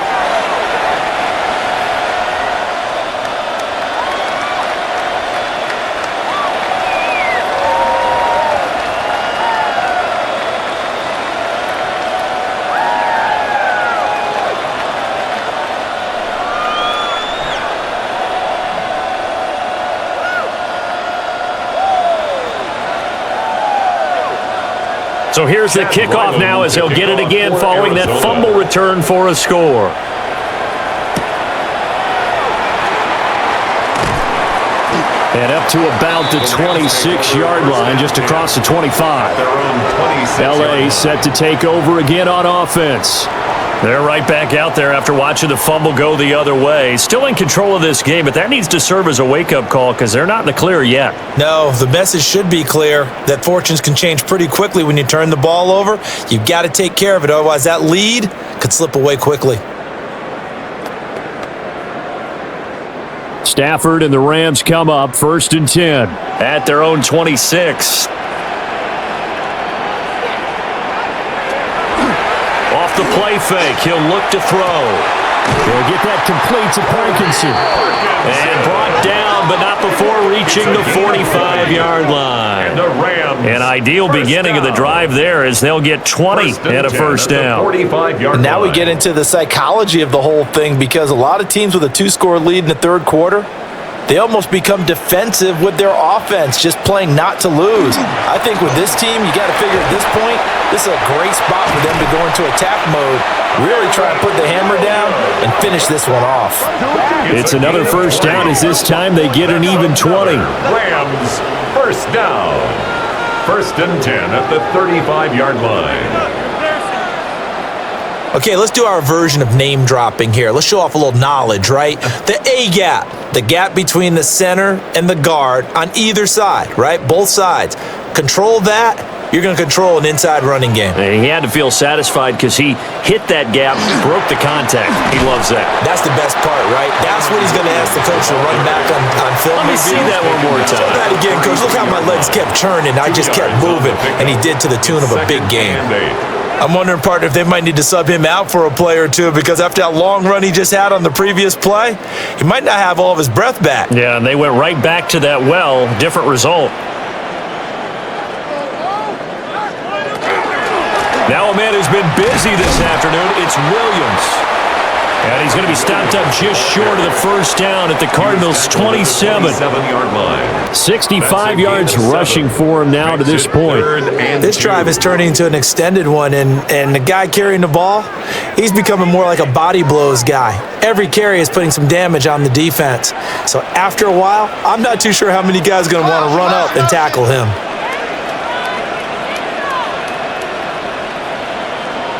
So here's the kickoff now as he'll get it again following that fumble return for a score. And up to about the 26-yard line, just across the 25. L.A. set to take over again on offense. They're right back out there after watching the fumble go the other way. Still in control of this game, but that needs to serve as a wake-up call because they're not in the clear yet. No, the message should be clear that fortunes can change pretty quickly when you turn the ball over. You've got to take care of it, otherwise that lead could slip away quickly. Stafford and the Rams come up 1st and 10 at their own 26. Off the play fake, he'll look to throw. He'll get that complete to Parkinson. And brought down, but not before reaching the 45-yard line. An ideal beginning of the drive there as they'll get 20 and a first down. And now we get into the psychology of the whole thing, because a lot of teams with a 2-score lead in the third quarter, they almost become defensive with their offense, just playing not to lose. I think with this team, you got to figure at this point, this is a great spot for them to go into attack mode, really try and put the hammer down and finish this one off. It's another first down as this time they get an even 20. Rams, first down. 1st and 10 at the 35-yard line. Okay, let's do our version of name dropping here. Let's show off a little knowledge, right? The A gap, the gap between the center and the guard on either side, right? Both sides. Control that, you're going to control an inside running game. And he had to feel satisfied because he hit that gap, broke the contact. He loves that. That's the best part, right? That's what he's going to ask the coach to run back on film. Let me see that one more time. Show that again, coach. Look how my legs kept churning. I just kept moving, and he did to the tune of a big game. I'm wondering, partner, if they might need to sub him out for a play or two, because after that long run he just had on the previous play, he might not have all of his breath back. Yeah, and they went right back to that well. Different result. Now a man who's been busy this afternoon, it's Williams. And he's going to be stopped up just short of the first down at the Cardinals' 27. 7-yard line. 65 yards rushing for him now to this point. This drive is turning into an extended one, and the guy carrying the ball, he's becoming more like a body blows guy. Every carry is putting some damage on the defense. So after a while, I'm not too sure how many guys are going to want to run up and tackle him.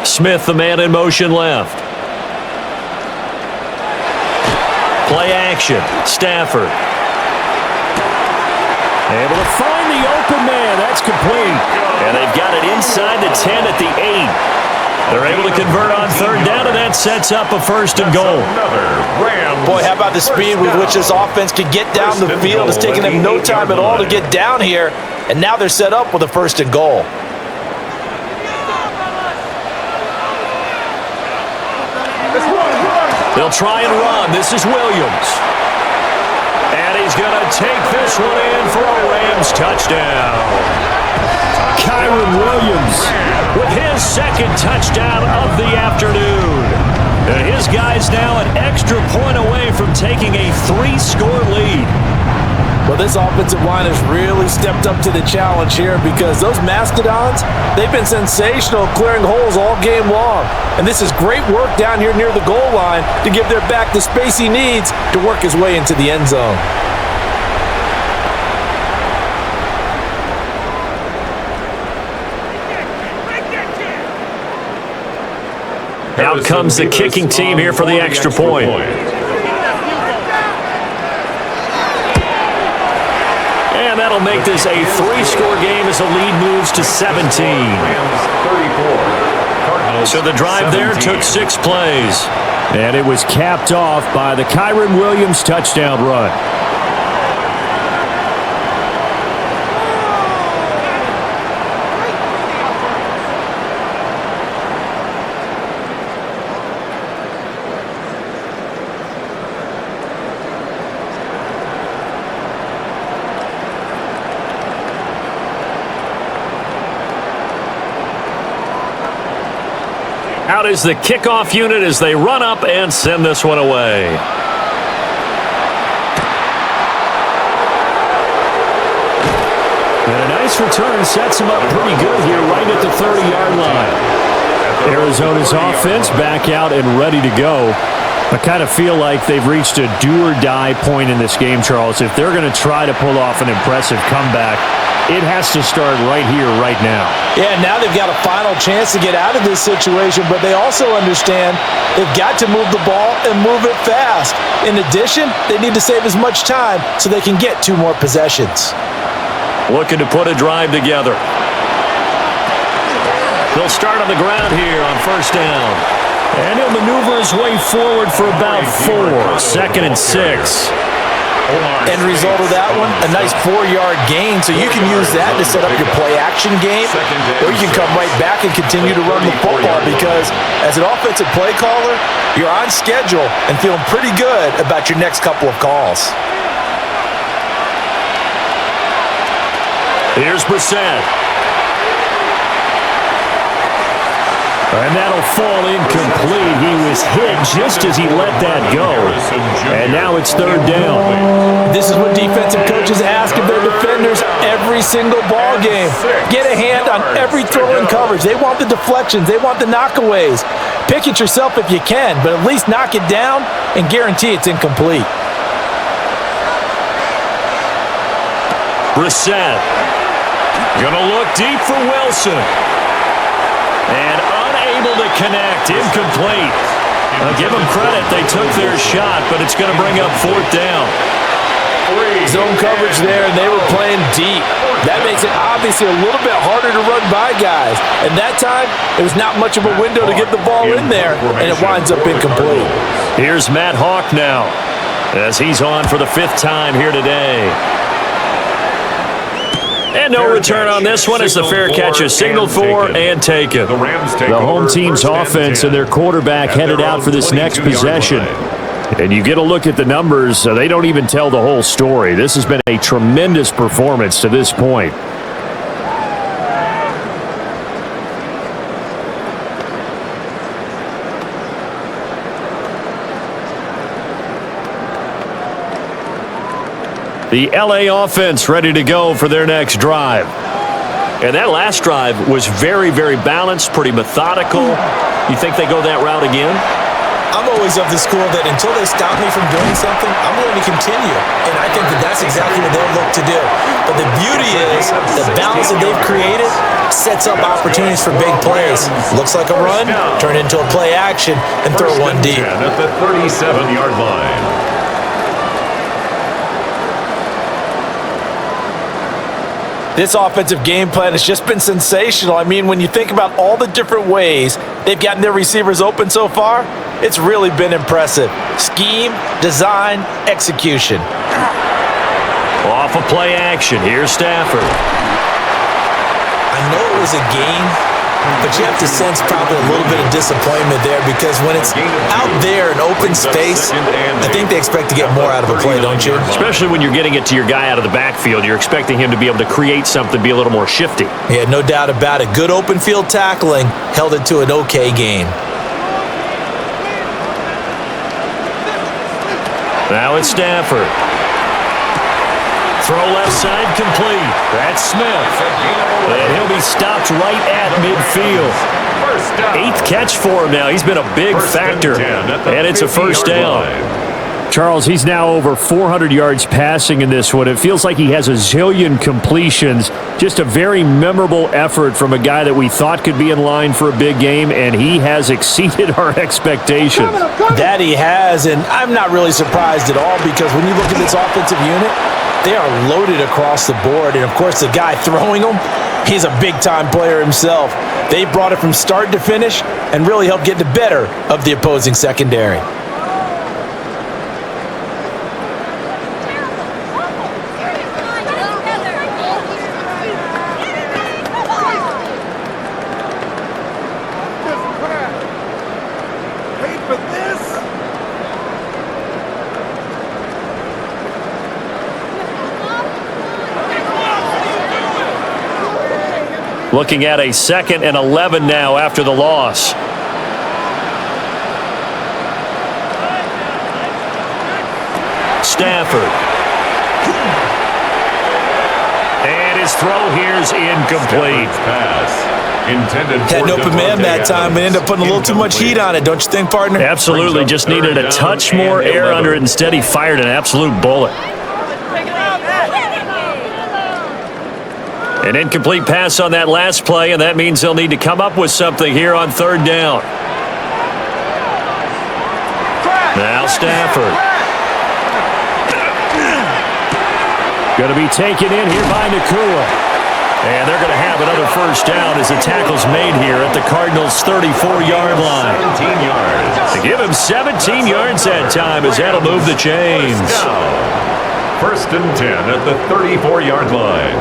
Smith, the man in motion left. Play action. Stafford. Able to find the open man. That's complete. And they've got it inside the 10 at the 8. They're able to convert on third down, and that sets up a first and goal. Boy, how about the speed with which this offense could get down the field? It's taking them no time at all to get down here, and now they're set up with a first and goal. They'll try and run. This is Williams. And he's going to take this one in for a Rams touchdown. Kyron Williams with his second touchdown of the afternoon. And his guy's now an extra point away from taking a 3-score lead. Well, this offensive line has really stepped up to the challenge here because those Mastodons, they've been sensational clearing holes all game long. And this is great work down here near the goal line to give their back the space he needs to work his way into the end zone. Out comes the kicking team here for the extra point. And that'll make this a 3-score game as the lead moves to 17. So the drive there took 6 plays. And it was capped off by the Kyron Williams touchdown run. Out is the kickoff unit as they run up and send this one away. And a nice return sets them up pretty good here right at the 30-yard line. Arizona's offense back out and ready to go. I kind of feel like they've reached a do-or-die point in this game, Charles. If they're going to try to pull off an impressive comeback, it has to start right here, right now. Yeah, now they've got a final chance to get out of this situation, but they also understand they've got to move the ball and move it fast. In addition, they need to save as much time so they can get 2 more possessions. Looking to put a drive together. They'll start on the ground here on first down. And he'll maneuver his way forward for about 4. 2nd and 6. End result of that one, a nice 4-yard gain, so you can use that to set up your play-action game, or you can come right back and continue to run the football because as an offensive play caller, you're on schedule and feeling pretty good about your next couple of calls. Here's Brissett. And that'll fall incomplete. He was hit just as he let that go. And now it's 3rd down. This is what defensive coaches ask of their defenders every single ball game. Get a hand on every throw in coverage. They want the deflections. They want the knockaways. Pick it yourself if you can, but at least knock it down and guarantee it's incomplete. Brissett. Gonna look deep for Wilson. And unable to connect. Incomplete. I'll give them credit. They took their shot, but it's going to bring up 4th down. Zone coverage there, and they were playing deep. That makes it obviously a little bit harder to run by guys. And that time, there was not much of a window to get the ball in there, and it winds up incomplete. Here's Matt Hawk now, as he's on for the 5th time here today. And no return on this one as the fair catch is signaled for and taken. The home team's offense and their quarterback headed out for this next possession. And you get a look at the numbers, they don't even tell the whole story. This has been a tremendous performance to this point. The LA offense ready to go for their next drive. And that last drive was very, very balanced, pretty methodical. You think they go that route again? I'm always of the school that until they stop me from doing something, I'm going to continue. And I think that that's exactly what they'll look to do. But the beauty is the balance that they've created sets up opportunities for big plays. Looks like a run, turn into a play action, and throw one deep. At the 37-yard line. This offensive game plan has just been sensational. I mean, when you think about all the different ways they've gotten their receivers open so far, it's really been impressive. Scheme, design, execution. Off of play action. Here's Stafford. I know it was a game, but you have to sense probably a little bit of disappointment there because when it's out there in open space, I think they expect to get more out of a play, don't you? Especially when you're getting it to your guy out of the backfield. You're expecting him to be able to create something, be a little more shifty. Yeah, no doubt about it. Good open field tackling held it to an okay game. Now it's Stafford. Throw left side complete. That's Smith. And he'll be stopped right at midfield. 8th catch for him now. He's been a big factor. And it's a first down. Charles, he's now over 400 yards passing in this one. It feels like he has a zillion completions. Just a very memorable effort from a guy that we thought could be in line for a big game, and he has exceeded our expectations. That he has, and I'm not really surprised at all because when you look at this offensive unit, they are loaded across the board. And, of course, the guy throwing them, he's a big-time player himself. They brought it from start to finish and really helped get the better of the opposing secondary. Looking at a 2nd and 11 now after the loss. Stafford. And his throw here's incomplete. Had an open man that time, but ended up putting a little too much heat on it, don't you think, partner? Absolutely. Just needed a touch more air under it. Instead, he fired an absolute bullet. An incomplete pass on that last play, and that means they'll need to come up with something here on 3rd down. Now Stafford. Going to be taken in here by Nakua. And they're going to have another first down as the tackle's made here at the Cardinals' 34-yard line. 17 yards. To give him 17 yards that time as that'll move the chains. 1st and 10 at the 34-yard line.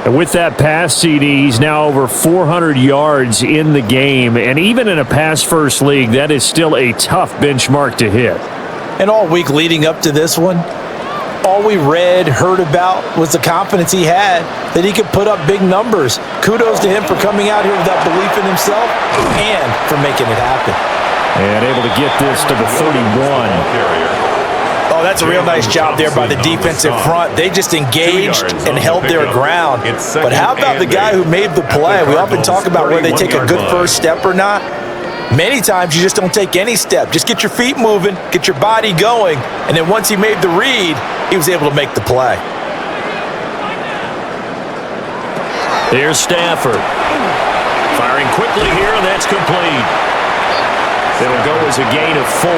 And with that pass, CD, he's now over 400 yards in the game. And even in a pass-first league, that is still a tough benchmark to hit. And all week leading up to this one, all we read, heard about was the confidence he had that he could put up big numbers. Kudos to him for coming out here with that belief in himself and for making it happen. And able to get this to the 31. Oh, that's a real nice job there by the defensive front. They just engaged and held their ground. But how about the guy who made the play? We often talk about whether they take a good first step or not. Many times you just don't take any step. Just get your feet moving, get your body going, and then once he made the read, he was able to make the play. Here's Stafford. Firing quickly here, and that's complete. It'll go as a gain of 4.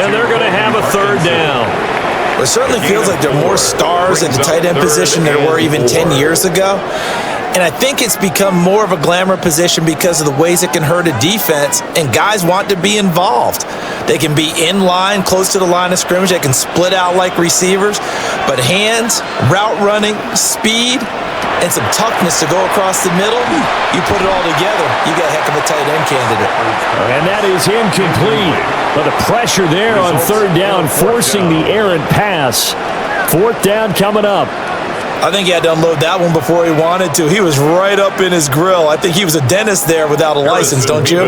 And they're going to have a 3rd down. It certainly feels like there are more stars at the tight end position than there were even 10 years ago. And I think it's become more of a glamour position because of the ways it can hurt a defense, and guys want to be involved. They can be in line, close to the line of scrimmage. They can split out like receivers. But hands, route running, speed, and some toughness to go across the middle, you put it all together, you got a heck of a tight end candidate. And that is incomplete. But the pressure there on 3rd down, forcing the errant pass. 4th down coming up. I think he had to unload that one before he wanted to. He was right up in his grill. I think he was a dentist there without a license, don't you?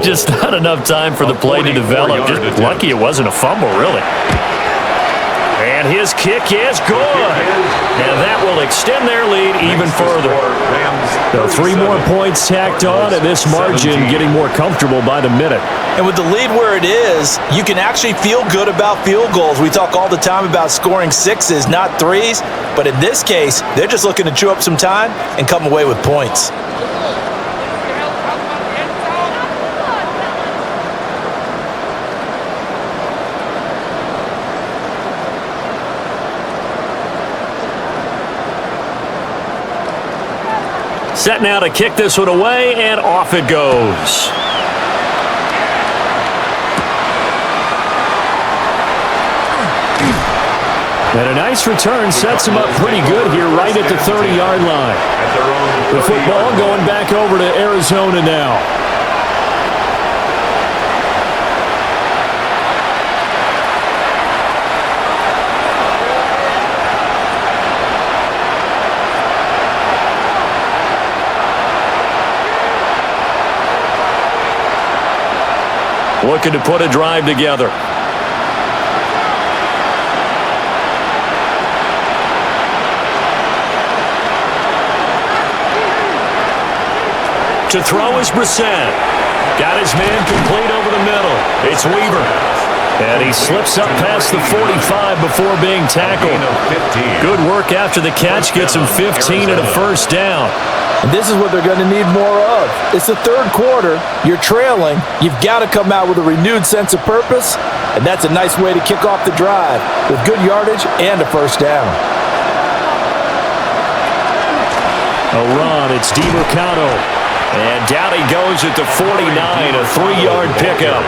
Just not enough time for the play to develop. Just lucky it wasn't a fumble, really. And his kick is good. And that will extend their lead even further. So 3 more points tacked on, and this margin getting more comfortable by the minute. And with the lead where it is, you can actually feel good about field goals. We talk all the time about scoring 6s, not 3s. But in this case, they're just looking to chew up some time and come away with points. Set now to kick this one away, and off it goes. And a nice return sets him up pretty good here right at the 30-yard line. The football going back over to Arizona now. Looking to put a drive together. To throw is Brissett. Got his man complete over the middle. It's Weaver. And he slips up past the 45 before being tackled. Good work after the catch. Gets him 15 and a first down. And this is what they're going to need more of. It's the third quarter. You're trailing. You've got to come out with a renewed sense of purpose. And that's a nice way to kick off the drive with good yardage and a first down. A run. It's DiMercado. And down he goes at the 49, a 3-yard pickup.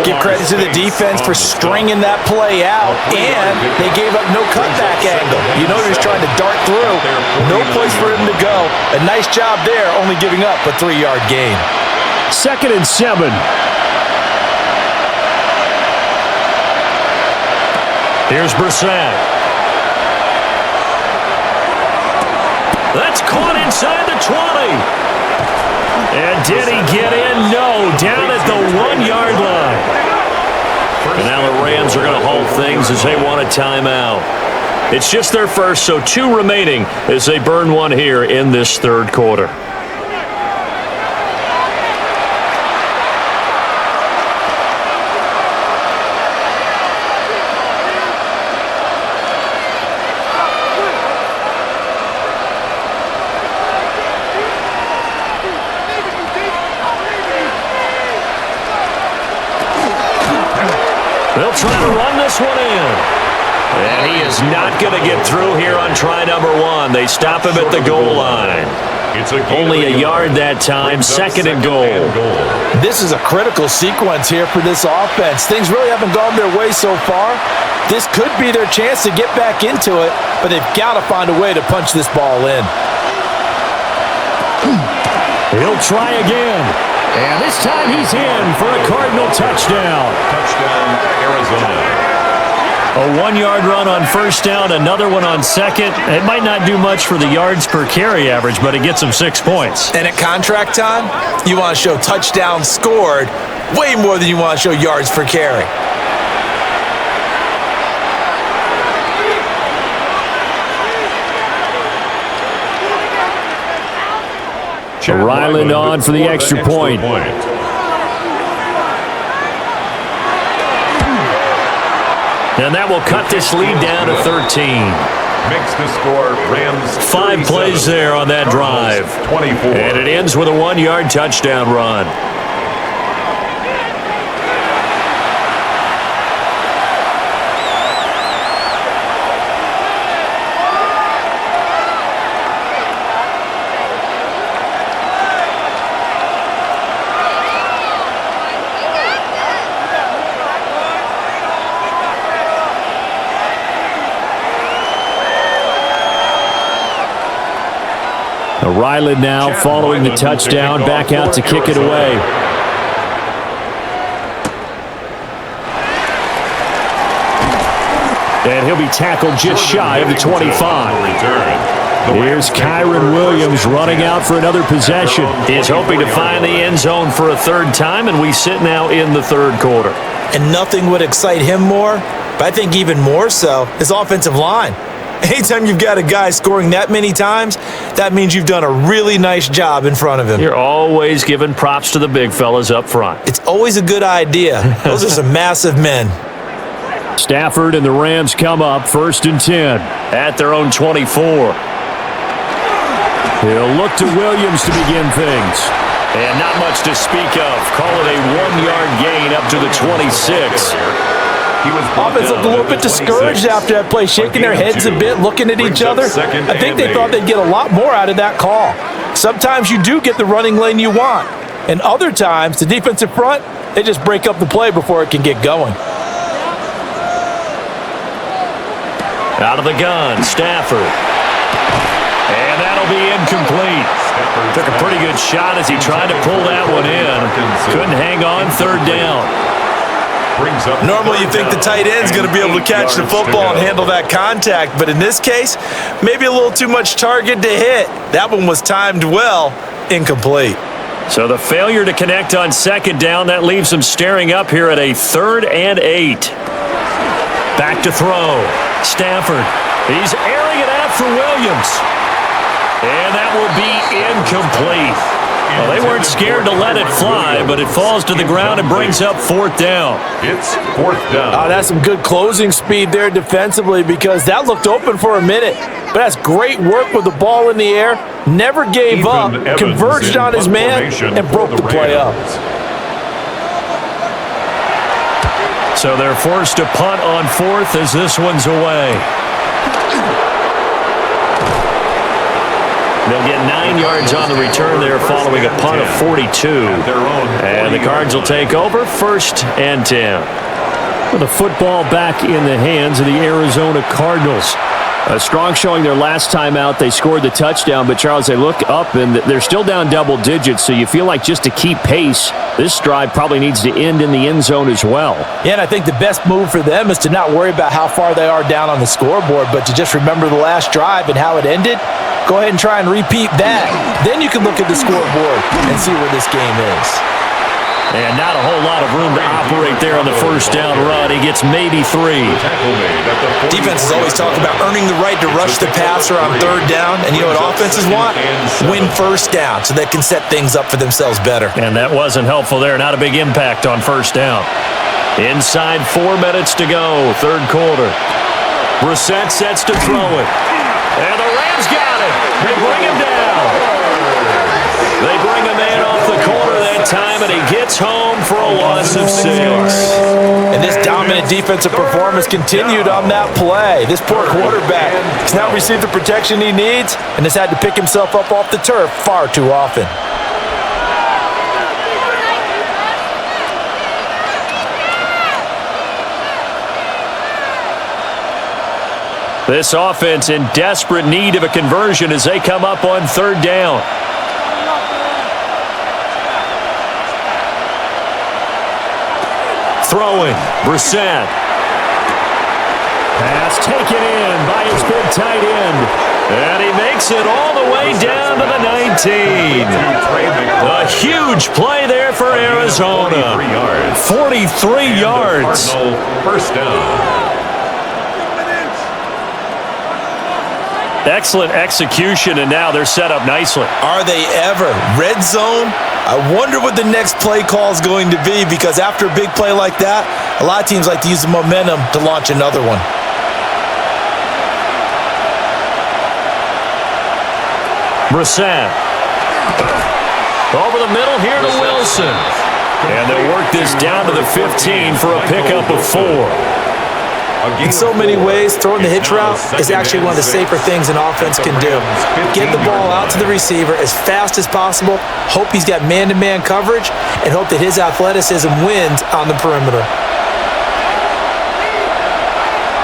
Give credit to the defense for stringing that play out, and they gave up no cutback angle. You know he was trying to dart through. No place for him to go. A nice job there, only giving up a 3-yard gain. 2nd and 7. Here's Brissett. That's caught inside the 20. And did he get in? No, down at the 1-yard line. And now the Rams are going to halt things as they want a timeout. It's just their first, so 2 remaining as they burn one here in this third quarter. They'll try to run this one in. And he is not going to get through here on try number 1. They stop him at the goal line. Only a yard that time, 2nd and goal. This is a critical sequence here for this offense. Things really haven't gone their way so far. This could be their chance to get back into it, but they've got to find a way to punch this ball in. He'll try again. And this time he's in for a Cardinal touchdown. Touchdown, Arizona. A 1-yard run on first down, another one on second. It might not do much for the yards per carry average, but it gets him 6 points. And at contract time, you want to show touchdowns scored way more than you want to show yards per carry. Ryland on for the extra point. And that will cut this lead down to 13. Makes the score Rams 5 plays there on that drive. 24. And it ends with a 1-yard touchdown run. Ryland now following the touchdown, back out to kick it away. And he'll be tackled just shy of the 25. Here's Kyron Williams running out for another possession. He's hoping to find the end zone for a third time, and we sit now in the third quarter. And nothing would excite him more, but I think even more so, his offensive line. Anytime you've got a guy scoring that many times, that means you've done a really nice job in front of him. You're always giving props to the big fellas up front. It's always a good idea. Those are some massive men. Stafford and the Rams come up 1st and 10 at their own 24. He'll look to Williams to begin things. And not much to speak of. Call it a 1-yard gain up to the 26. Offense looked a little bit discouraged after that play, shaking their heads a bit, looking at each other. I think they thought they'd get a lot more out of that call. Sometimes you do get the running lane you want, and other times, the defensive front, they just break up the play before it can get going. Out of the gun, Stafford. And that'll be incomplete. Took a pretty good shot as he tried to pull that one in. Couldn't hang on, third down. Normally you think the tight end's going to be able to catch the football and handle that contact, but in this case, maybe a little too much target to hit. That one was timed well, incomplete. So the failure to connect on second down, that leaves them staring up here at a 3rd and 8. Back to throw. Stafford. He's airing it out for Williams. And that will be incomplete. Well, they weren't scared to let it fly, but it falls to the ground and brings up 4th down. It's 4th down. Oh, that's some good closing speed there defensively because that looked open for a minute. But that's great work with the ball in the air. Never gave up, converged on his man, and broke the play up. So they're forced to punt on 4th as this one's away. They'll get 9 yards on the return there following a punt of 42. And the Cards will take over 1st and 10. With the football back in the hands of the Arizona Cardinals. A strong showing their last time out. They scored the touchdown, but Charles, they look up and they're still down double digits, so you feel like just to keep pace, this drive probably needs to end in the end zone as well. Yeah, and I think the best move for them is to not worry about how far they are down on the scoreboard, but to just remember the last drive and how it ended. Go ahead and try and repeat that. Then you can look at the scoreboard and see where this game is. And not a whole lot of room to operate there on the first down run. He gets maybe 3. Defenses always talk about earning the right to rush the passer on 3rd down. And you know what offenses want? Win 1st down so they can set things up for themselves better. And that wasn't helpful there. Not a big impact on 1st down. Inside 4 minutes to go, 3rd quarter. Brissett sets to throw it. And the Rams got it. They bring him down. They bring him in off the corner that time, and he gets home for a loss of 6. And this dominant defensive performance continued on that play. This poor quarterback has now received the protection he needs and has had to pick himself up off the turf far too often. This offense in desperate need of a conversion as they come up on 3rd down. Throwing, Brissett. Pass taken in by his big tight end. And he makes it all the way down to the 19. A huge play there for Arizona. 43 yards. First down. Excellent execution, and now they're set up nicely. Are they ever? Red zone? I wonder what the next play call is going to be, because after a big play like that, a lot of teams like to use the momentum to launch another one. Brissett. Over the middle here to Wilson. And they'll work this down to the 15 for a pickup of 4. In so many ways, throwing the hitch route is actually one of the safer things an offense can do. Get the ball out to the receiver as fast as possible, hope he's got man-to-man coverage, and hope that his athleticism wins on the perimeter.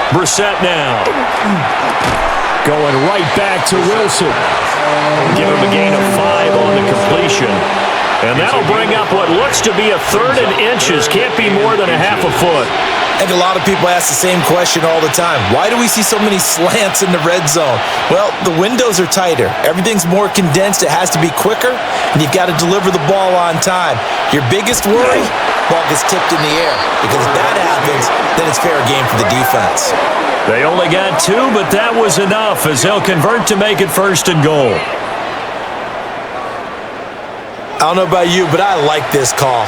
Brissett now. Going right back to Wilson. Give him a gain of 5 on the completion. And that'll bring up what looks to be a 3rd and inches. Can't be more than a half a foot. I think a lot of people ask the same question all the time. Why do we see so many slants in the red zone? Well, the windows are tighter. Everything's more condensed. It has to be quicker, and you've got to deliver the ball on time. Your biggest worry? Ball gets tipped in the air, because if that happens, then it's fair game for the defense. They only got 2, but that was enough as they'll convert to make it 1st and goal. I don't know about you, but I like this call.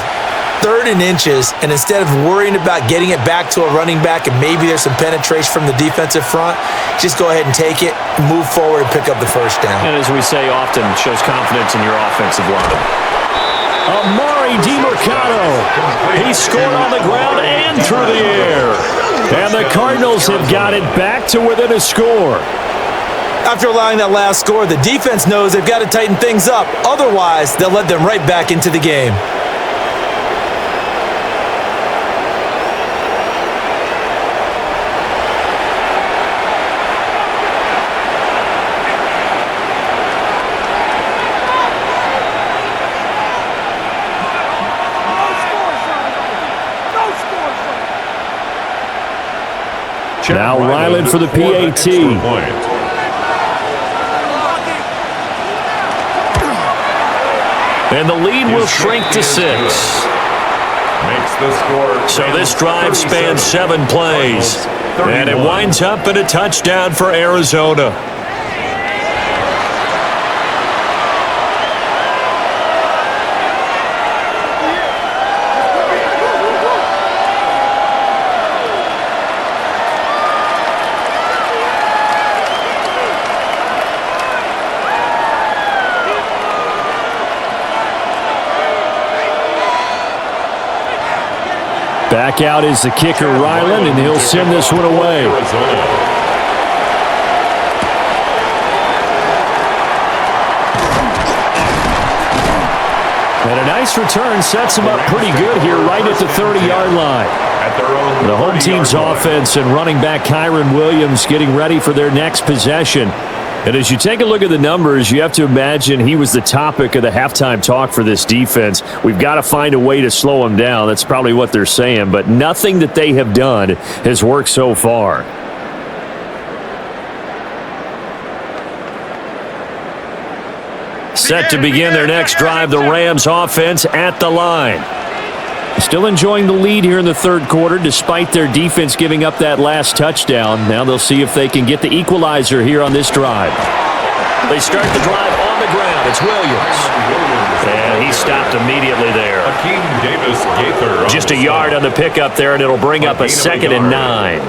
3rd and inches, and instead of worrying about getting it back to a running back and maybe there's some penetration from the defensive front, just go ahead and take it, move forward, and pick up the 1st down. And as we say often, it shows confidence in your offensive line. Amari DiMercato. He scored on the ground and through the air. And the Cardinals have got it back to within a score. After allowing that last score, the defense knows they've got to tighten things up. Otherwise, they'll let them right back into the game. Now Ryland for the PAT. And the lead will shrink to 6. So this drive spans 7 plays. And it winds up in a touchdown for Arizona. Back out is the kicker, Ryland, and he'll send this one away. And a nice return sets him up pretty good here right at the 30-yard line. The home team's offense and running back Kyron Williams getting ready for their next possession. And as you take a look at the numbers, you have to imagine he was the topic of the halftime talk for this defense. We've got to find a way to slow him down. That's probably what they're saying. But nothing that they have done has worked so far. Set to begin their next drive, the Rams offense at the line. Still enjoying the lead here in the third quarter despite their defense giving up that last touchdown. Now they'll see if they can get the equalizer here on this drive. They start the drive on the ground. It's Williams. And he stopped immediately there. Just a yard on the pickup there, and it'll bring up a 2nd and 9.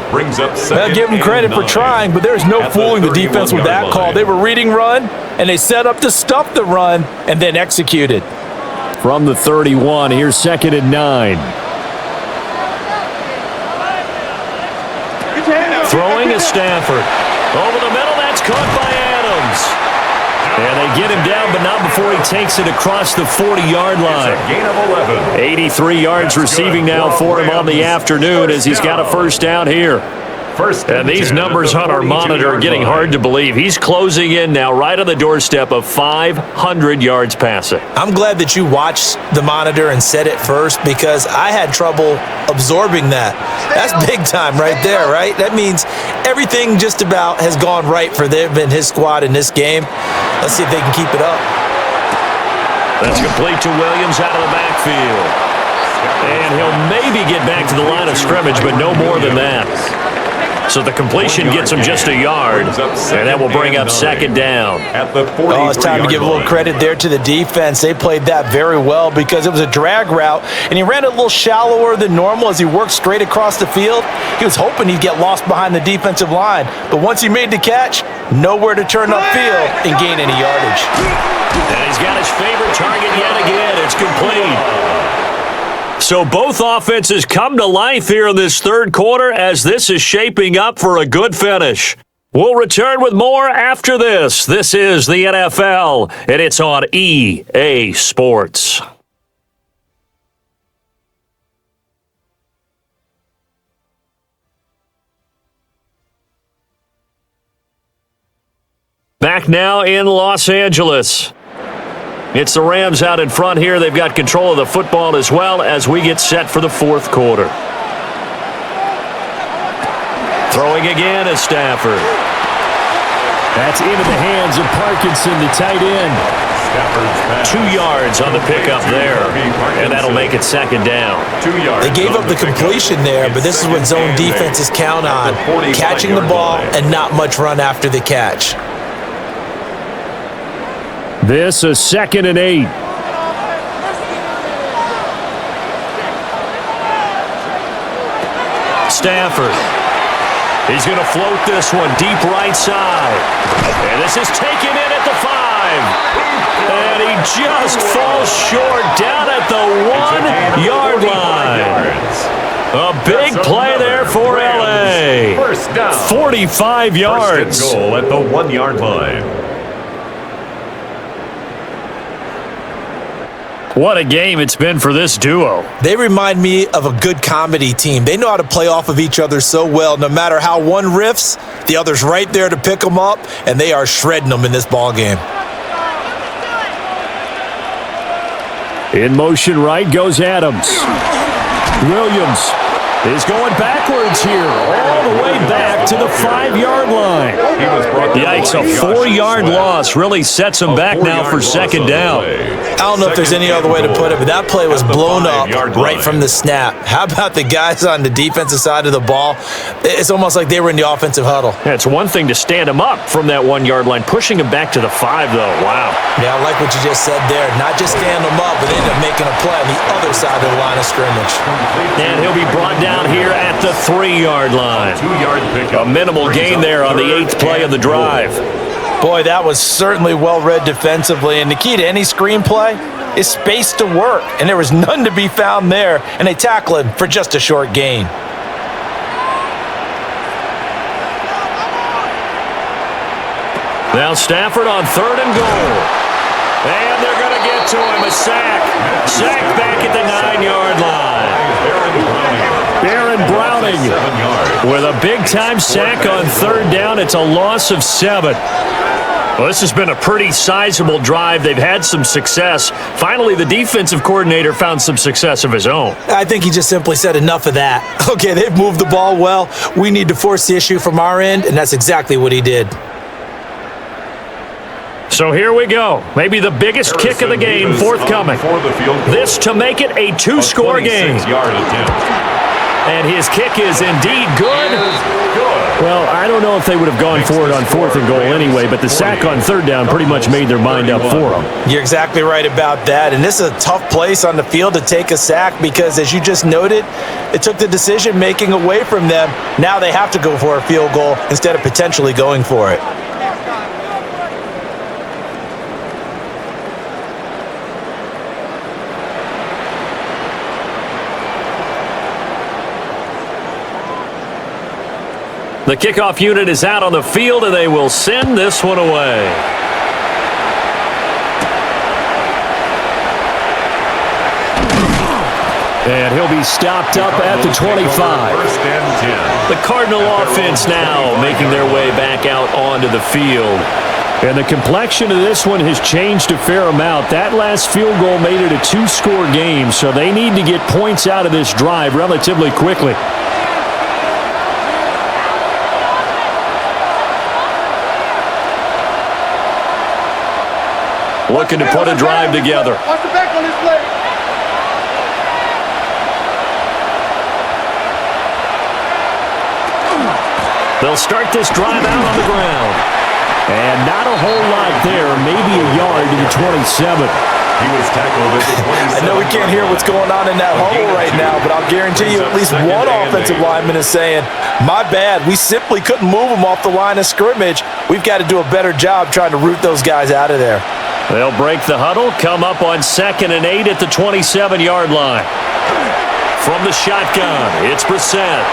I'll give them credit for trying, but there's no fooling the defense with that call. They were reading run, and they set up to stuff the run and then executed. From the 31, here's 2nd and 9. Throwing is Stafford. Over the middle, that's caught by Adams. And they get him down, but not before he takes it across the 40-yard line. Gain of 11. 83 yards receiving now for him on the afternoon as he's got a first down here. And these numbers on our monitor are getting hard to believe. He's closing in now right on the doorstep of 500 yards passing. I'm glad that you watched the monitor and said it first because I had trouble absorbing that. That's big time right there, right? That means everything just about has gone right for them and his squad in this game. Let's see if they can keep it up. That's complete to Williams out of the backfield. And he'll maybe get back to the line of scrimmage, but no more than that. So the completion gets him just a yard, and that will bring up 2nd down. Oh, it's time to give a little credit there to the defense. They played that very well because it was a drag route, and he ran a little shallower than normal as he worked straight across the field. He was hoping he'd get lost behind the defensive line, but once he made the catch, nowhere to turn upfield and gain any yardage. And he's got his favorite target yet again. It's complete. So both offenses come to life here in this third quarter as this is shaping up for a good finish. We'll return with more after this. This is the NFL, and it's on EA Sports. Back now in Los Angeles. It's the Rams out in front here. They've got control of the football as well as we get set for the fourth quarter. Throwing again is Stafford. That's into the hands of Parkinson, the tight end. 2 yards on the pickup there, and that'll make it 2nd down. 2 yards. They gave up the completion there, but this is what zone defenses count on, catching the ball and not much run after the catch. This is 2nd and 8. Stafford. He's going to float this one deep right side. And this is taken in at the 5. And he just falls short down at the 1-yard line. A big play there for LA. 45 yards. First and goal at the 1-yard line. What a game it's been for this duo. They remind me of a good comedy team. They know how to play off of each other so well. No matter how one riffs, the other's right there to pick them up, and they are shredding them in this ball game. In motion right goes Adams. Williams is going backwards here, all the way back to the 5-yard line. Yikes, a 4-yard loss really sets him back now for second down. I don't know if there's any other way to put it, but that play was blown up right from the snap. How about the guys on the defensive side of the ball? It's almost like they were in the offensive huddle. Yeah, it's one thing to stand him up from that 1-yard line, pushing him back to the 5, though. Wow. Yeah, I like what you just said there. Not just stand them up, but end up making a play on the other side of the line of scrimmage. And he'll be brought down here at the 3-yard line. A minimal gain there on the 8th play of the drive. Boy, that was certainly well read defensively, and the key to any screenplay is space to work, and there was none to be found there, and they tackle him for just a short gain. Now Stafford on 3rd and goal. And they're going to get to him, a sack. Sack back at the 9-yard line. Baron Browning with a big-time sack on 3rd down. It's a loss of 7. Well, this has been a pretty sizable drive. They've had some success. Finally, the defensive coordinator found some success of his own. I think he just simply said enough of that. Okay, they've moved the ball well. We need to force the issue from our end, and that's exactly what he did. So here we go. Maybe the biggest kick of the game forthcoming. This to make it a 2-score game. And his kick is indeed good. Well, I don't know if they would have gone for it on 4th and goal anyway, but the sack on 3rd down pretty much made their mind up for them. You're exactly right about that, and this is a tough place on the field to take a sack because, as you just noted, it took the decision-making away from them. Now they have to go for a field goal instead of potentially going for it. The kickoff unit is out on the field, and they will send this one away. And he'll be stopped up at the 25. The Cardinal offense now making their way back out onto the field. And the complexion of this one has changed a fair amount. That last field goal made it a 2-score game, so they need to get points out of this drive relatively quickly. Looking to put a drive together. Watch the back on this play. They'll start this drive out on the ground. And not a whole lot there, maybe a yard to the 27. He was tackled at the 27. I know we can't hear what's going on in that huddle right now, but I'll guarantee you at least one offensive lineman is saying, my bad, we simply couldn't move them off the line of scrimmage. We've got to do a better job trying to root those guys out of there. They'll break the huddle, come up on 2nd and 8 at the 27-yard line. From the shotgun, it's Brissett.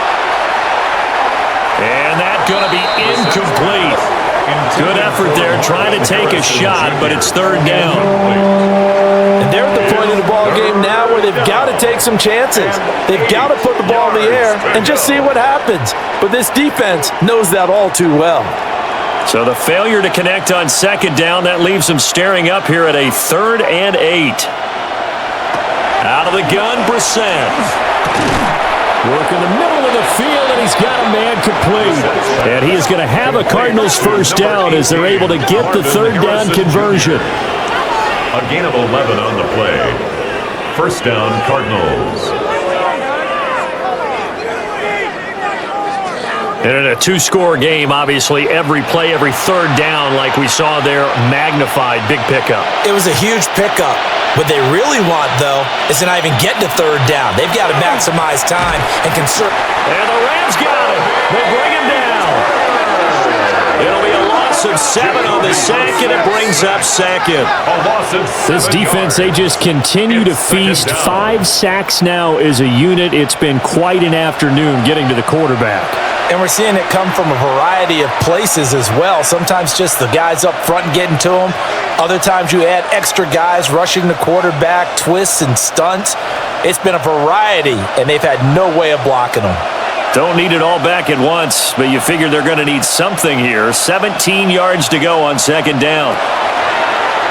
And that's going to be incomplete. Good effort there, trying to take a shot, but it's 3rd down. And they're at the point of the ball game now where they've got to take some chances. They've got to put the ball in the air and just see what happens. But this defense knows that all too well. So the failure to connect on 2nd down, that leaves them staring up here at a 3rd and 8. Out of the gun, Brissett. Working the middle of the field, and he's got a man complete. And he is going to have a Cardinals first down as they're able to get the 3rd down conversion. A gain of 11 on the play. First down, Cardinals. And in a 2-score game, obviously, every play, every 3rd down, like we saw there, magnified, big pickup. It was a huge pickup. What they really want, though, is to not even get to 3rd down. They've got to maximize time and conserve. And the Rams got him. They bring him down. It'll be a loss loss of 7 on the sack, and it brings up second. A loss of 7 This defense, they just continue to feast. 5 sacks now as a unit. It's been quite an afternoon getting to the quarterback. And we're seeing it come from a variety of places as well. Sometimes just the guys up front and getting to them. Other times you add extra guys rushing the quarterback, twists and stunts. It's been a variety, and they've had no way of blocking them. Don't need it all back at once, but you figure they're going to need something here. 17 yards to go on second down.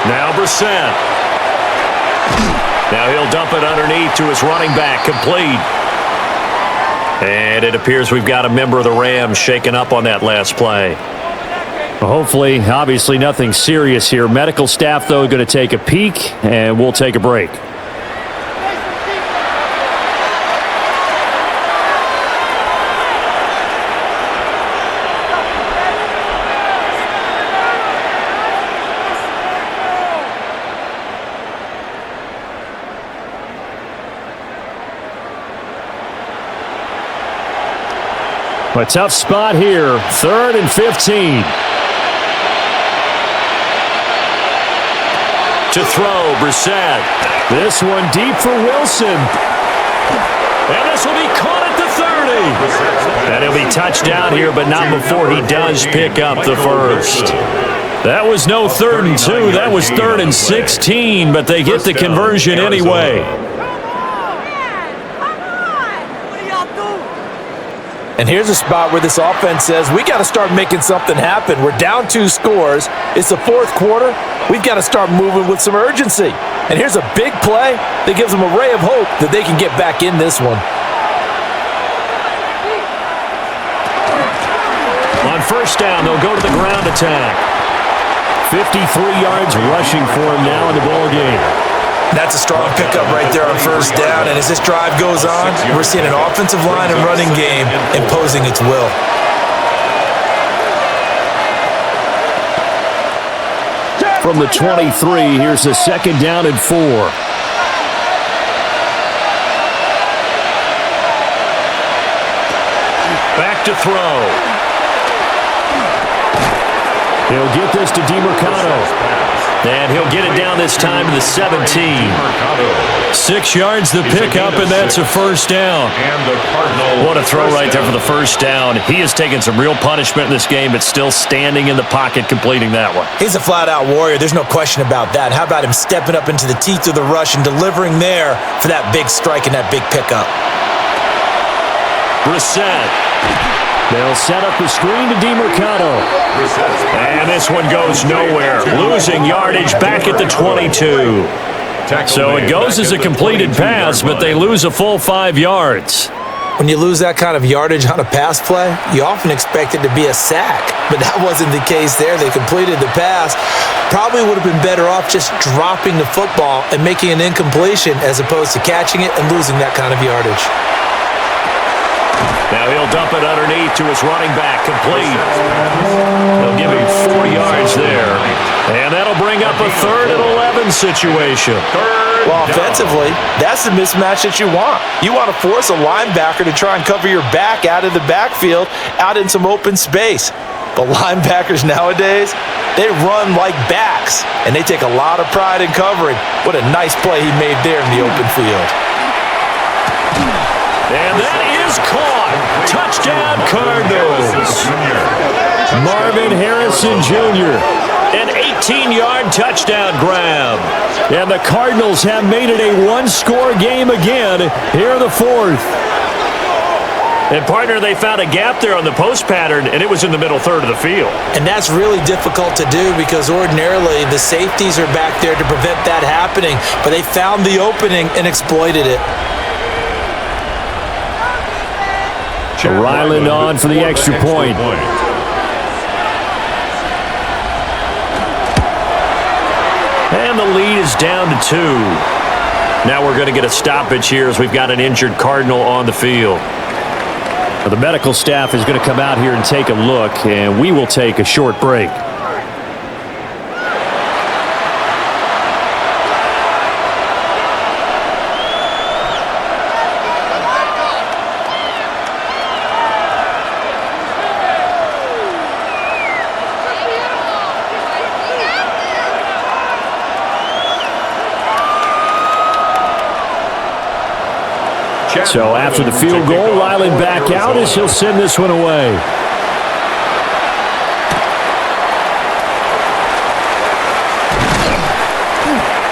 Now Brissett. Now he'll dump it underneath to his running back, complete. And it appears we've got a member of the Rams shaken up on that last play. Well, hopefully, obviously nothing serious here. Medical staff, though, going to take a peek, and we'll take a break. A tough spot here. 3rd and 15. To throw, Brissett. This one deep for Wilson. And this will be caught at the 30. And he'll be touched down here, but not before he does pick up the first. That was no 3rd and 2. That was 3rd and 16, but they get the conversion anyway. And here's a spot where this offense says, we got to start making something happen. We're down 2 scores. It's the 4th quarter. We've got to start moving with some urgency. And here's a big play that gives them a ray of hope that they can get back in this one. On first down, they'll go to the ground attack. 53 yards rushing for him now in the ball game. That's a strong pickup right there on first down. And as this drive goes on, we're seeing an offensive line and running game imposing its will. From the 23, here's a 2nd down and 4. Back to throw. He'll get this to DeMarcano. And he'll get it down this time to the 17. 6 yards the pickup, and that's a first down. What a throw right there for the first down. He has taken some real punishment in this game, but still standing in the pocket, completing that one. He's a flat-out warrior. There's no question about that. How about him stepping up into the teeth of the rush and delivering there for that big strike and that big pickup? Brissett. They'll set up the screen to DeMarcano. And this one goes nowhere. Losing yardage back at the 22. So it goes as a completed pass, but they lose a full 5 yards. When you lose that kind of yardage on a pass play, you often expect it to be a sack. But that wasn't the case there. They completed the pass. Probably would have been better off just dropping the football and making an incompletion as opposed to catching it and losing that kind of yardage. Now he'll dump it underneath to his running back, complete. They'll give him 4 yards there. And that'll bring up a 3rd and 11 situation. Well, offensively, that's the mismatch that you want. You want to force a linebacker to try and cover your back out of the backfield, out in some open space. But linebackers nowadays, they run like backs, and they take a lot of pride in covering. What a nice play he made there in the open field. And that is caught. Touchdown, Cardinals. Marvin Harrison Jr. An 18-yard touchdown grab. And the Cardinals have made it a 1-score game again here in the 4th. And, partner, they found a gap there on the post pattern, and it was in the middle 3rd of the field. And that's really difficult to do because ordinarily the safeties are back there to prevent that happening. But they found the opening and exploited it. Ryland on for the extra point. And the lead is down to 2. Now we're going to get a stoppage here as we've got an injured Cardinal on the field. The medical staff is going to come out here and take a look, and we will take a short break. So after the field goal, Riley back out as he'll send this one away.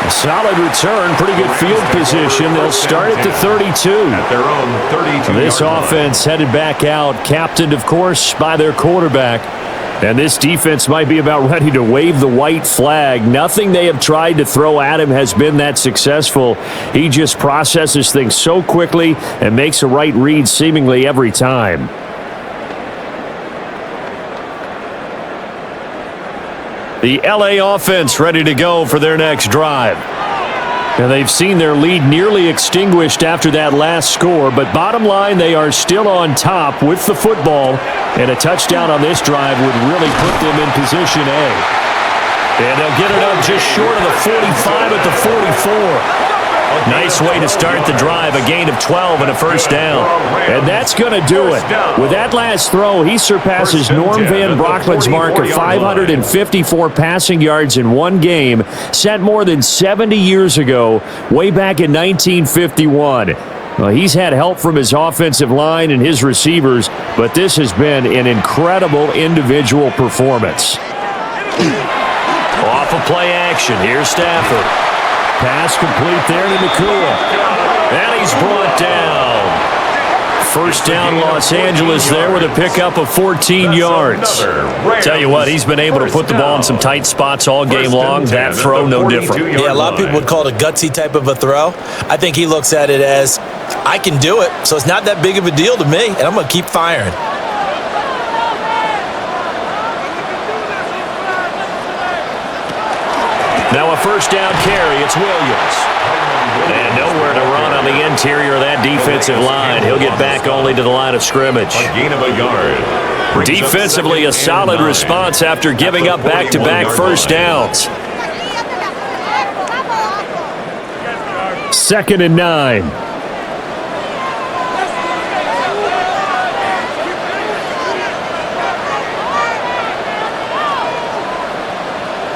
A solid return, pretty good field position. They'll start at the 32. At their own 32. This offense headed back out, captained, of course, by their quarterback. And this defense might be about ready to wave the white flag. Nothing they have tried to throw at him has been that successful. He just processes things so quickly and makes a right read seemingly every time. The LA offense ready to go for their next drive. And they've seen their lead nearly extinguished after that last score, but bottom line, they are still on top with the football, and a touchdown on this drive would really put them in position A. And they'll get it up just short of the 45 at the 44. Nice way to start the drive, a gain of 12 and a first down. And that's going to do it. With that last throw, he surpasses Norm Van Brockman's mark of 554 passing yards in one game, set more than 70 years ago, way back in 1951. Well, he's had help from his offensive line and his receivers, but this has been an incredible individual performance. Off of play action, here's Stafford. Pass complete there to Nakua. And he's brought down. First down, Los Angeles there with a pickup of 14 yards. Tell you what, he's been able to put the ball in some tight spots all game long. That throw, no different. Yeah, a lot of people would call it a gutsy type of a throw. I think he looks at it as, I can do it, so it's not that big of a deal to me, and I'm going to keep firing. Now a first down carry, it's Williams. And nowhere to run on the interior of that defensive line. He'll get back only to the line of scrimmage. A gain of a yard. Defensively, a solid response after giving up back-to-back first downs. 2nd and 9.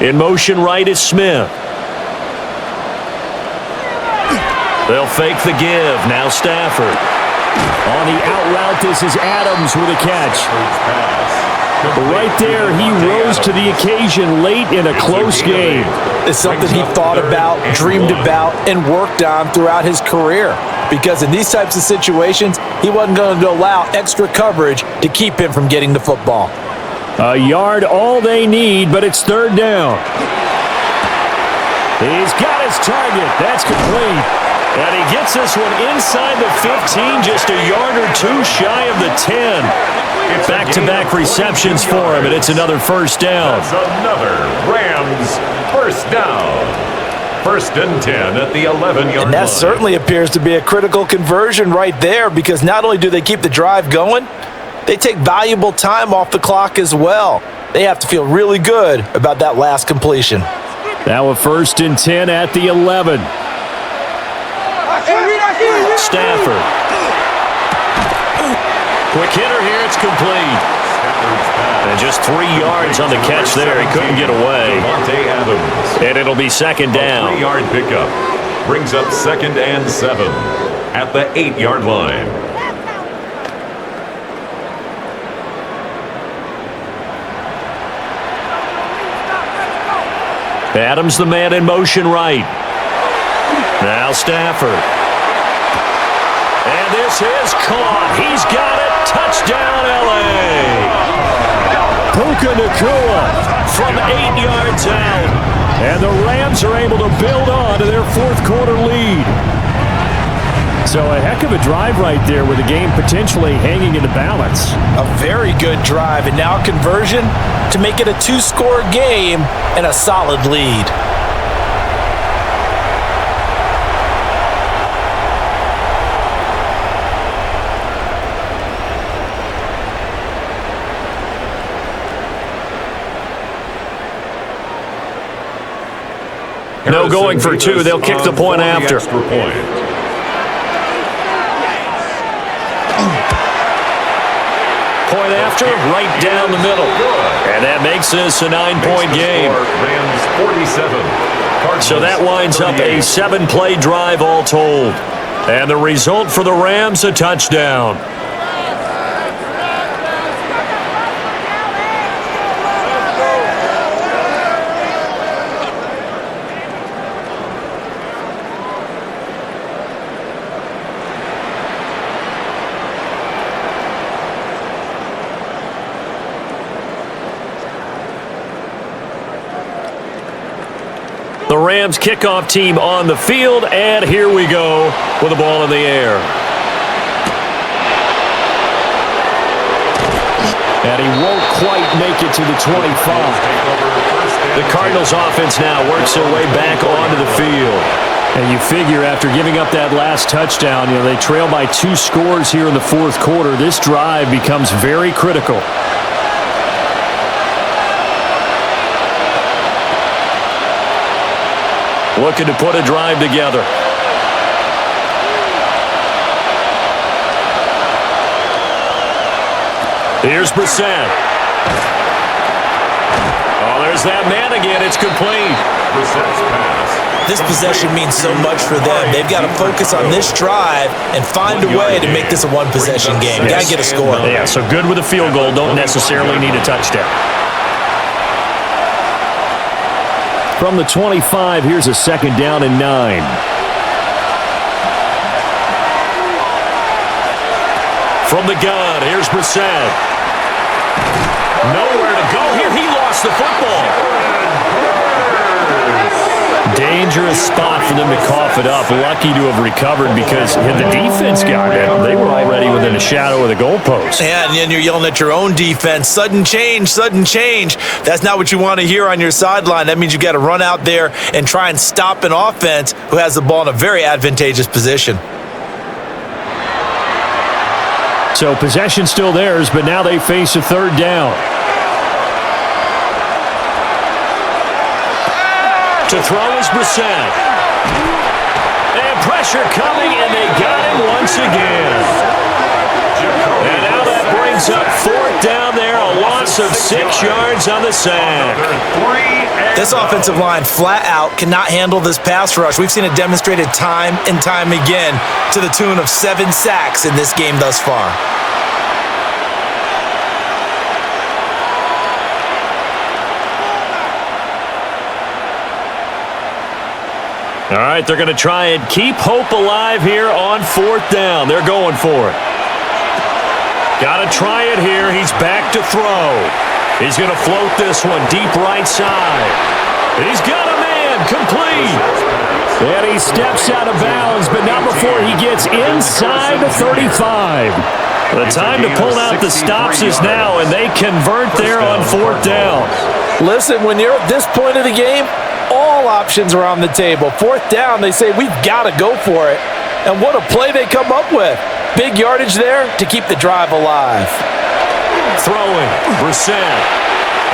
In motion right is Smith. They'll fake the give. Now Stafford. On the out route, this is Adams with a catch. Right there, he rose to the occasion late in a close game. It's something he thought about, dreamed about, and worked on throughout his career. Because in these types of situations, he wasn't going to allow extra coverage to keep him from getting the football. A yard all they need, but it's 3rd down. He's got his target. That's complete. And he gets this one inside the 15, just a yard or two shy of the 10. Back-to-back receptions for him, and it's another first down. That's another Rams first down. 1st and 10 at the 11-yard line. And that certainly appears to be a critical conversion right there, because not only do they keep the drive going, they take valuable time off the clock as well. They have to feel really good about that last completion. Now a 1st and 10 at the 11. Stafford. Quick hitter here, it's complete. And just 3 yards on the catch there. He couldn't get away. And it'll be 2nd down. 3-yard pickup brings up 2nd and 7 at the 8-yard line. Adams the man in motion right. Now Stafford. And this is caught. He's got it. Touchdown, L.A. Puka Nakua from 8 yards out. And the Rams are able to build on to their 4th quarter lead. So a heck of a drive right there with the game potentially hanging in the balance. A very good drive, and now conversion to make it a 2-score game and a solid lead. No going for 2. They'll kick the point after. Point after, right down the middle. And that makes this a 9-point game. Rams 47. So that winds up a 7-play drive all told. And the result for the Rams, a touchdown. The Rams kickoff team on the field, and here we go with the ball in the air. And he won't quite make it to the 25. The Cardinals offense now works their way back onto the field. And you figure after giving up that last touchdown, they trail by 2 scores here in the fourth quarter. This drive becomes very critical. Looking to put a drive together. Here's Brissett. Oh, there's that man again. It's complete. Brissett's pass. This possession means so much for them. They've got to focus on this drive and find a way to make this a one-possession game. Got to get a score. Yeah, so good with a field goal. Don't necessarily need a touchdown. From the 25, here's a 2nd down and 9. From the gun, here's Brissett. Nowhere to go here. He lost the football. Dangerous spot for them to cough it up. Lucky to have recovered because the defense got it. They were already within a shadow of the goalpost. Yeah, and then you're yelling at your own defense. Sudden change, sudden change. That's not what you want to hear on your sideline. That means you've got to run out there and try and stop an offense who has the ball in a very advantageous position. So possession still theirs, but now they face a 3rd down. To throw is Brissett. And pressure coming, and they got him once again. And now that brings up 4th down there, a loss of 6 yards on the sack. This offensive line flat out cannot handle this pass rush. We've seen it demonstrated time and time again to the tune of 7 sacks in this game thus far. All right, they're going to try and keep hope alive here on 4th down. They're going for it. Got to try it here. He's back to throw. He's going to float this one deep right side. He's got a man complete. And he steps out of bounds, but not before he gets inside the 35. The time to pull out the stops is now, and they convert there on 4th down. Listen, when you're at this point of the game, all options are on the table. 4th down, they say, we've got to go for it. And what a play they come up with. Big yardage there to keep the drive alive. Throwing, Brissett.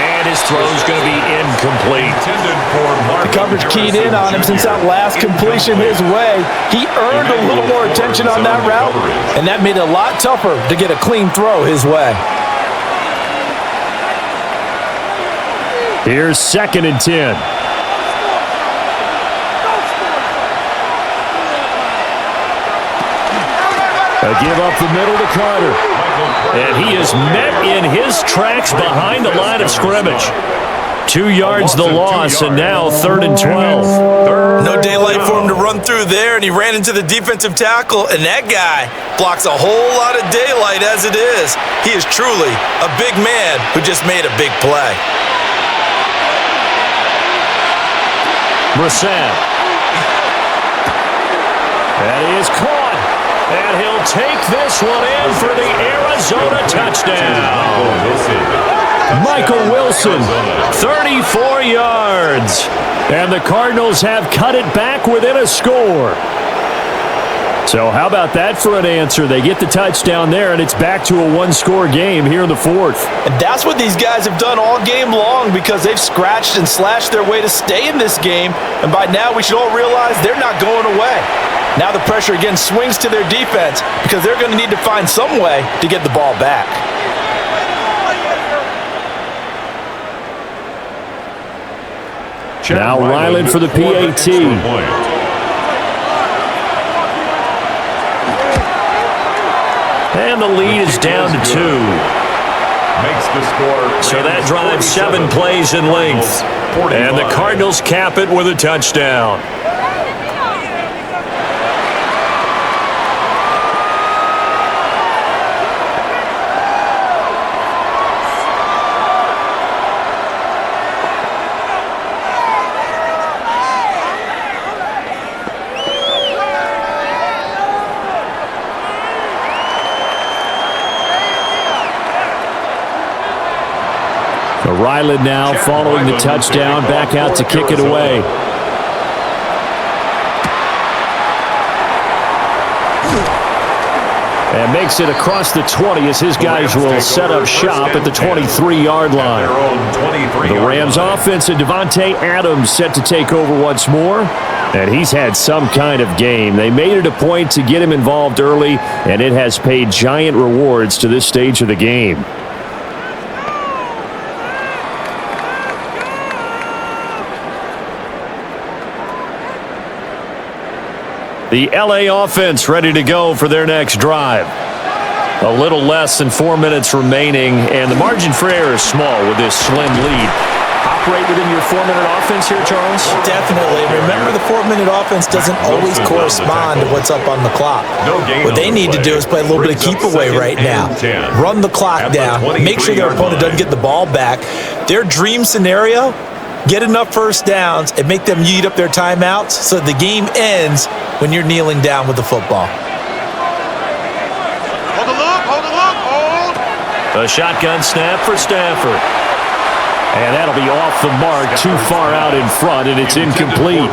And his throw's going to be incomplete. The coverage keyed in on him since that last completion his way. He earned a little more attention on that route, and that made it a lot tougher to get a clean throw his way. Here's 2nd and 10. A give up the middle to Carter. And he is met in his tracks behind the line of scrimmage. 2 yards the loss, and now 3rd and 12. No daylight for him to run through there, and he ran into the defensive tackle, and that guy blocks a whole lot of daylight as it is. He is truly a big man who just made a big play. Brissett. And he is caught. And he'll take this one in for the Arizona touchdown. Michael Wilson, 34 yards. And the Cardinals have cut it back within a score. So how about that for an answer? They get the touchdown there, and it's back to a 1-score game here in the 4th. And that's what these guys have done all game long because they've scratched and slashed their way to stay in this game. And by now, we should all realize they're not going away. Now the pressure again swings to their defense because they're going to need to find some way to get the ball back. Now Ryland for the PAT. the lead is down to 2. Makes the score. So that drives 7 plays in length. And the Cardinals cap it with a touchdown. Ryland now following the touchdown, back out to kick it away. And makes it across the 20 as his guys will set up shop at the 23-yard line. The Rams offense and Devontae Adams set to take over once more. And he's had some kind of game. They made it a point to get him involved early, and it has paid giant rewards to this stage of the game. The LA offense ready to go for their next drive. A little less than 4 minutes remaining, and the margin for error is small with this slim lead. Operate within your 4-minute offense here, Charles? Definitely. Remember, the 4-minute offense doesn't always correspond to what's up on the clock. What they need to do is play a little bit of keep away right now. Run the clock down. Make sure their opponent doesn't get the ball back. Their dream scenario, get enough first downs and make them eat up their timeouts so the game ends when you're kneeling down with the football. Hold the look, hold the look, hold. A shotgun snap for Stafford. And that'll be off the mark, too far out in front, and it's incomplete.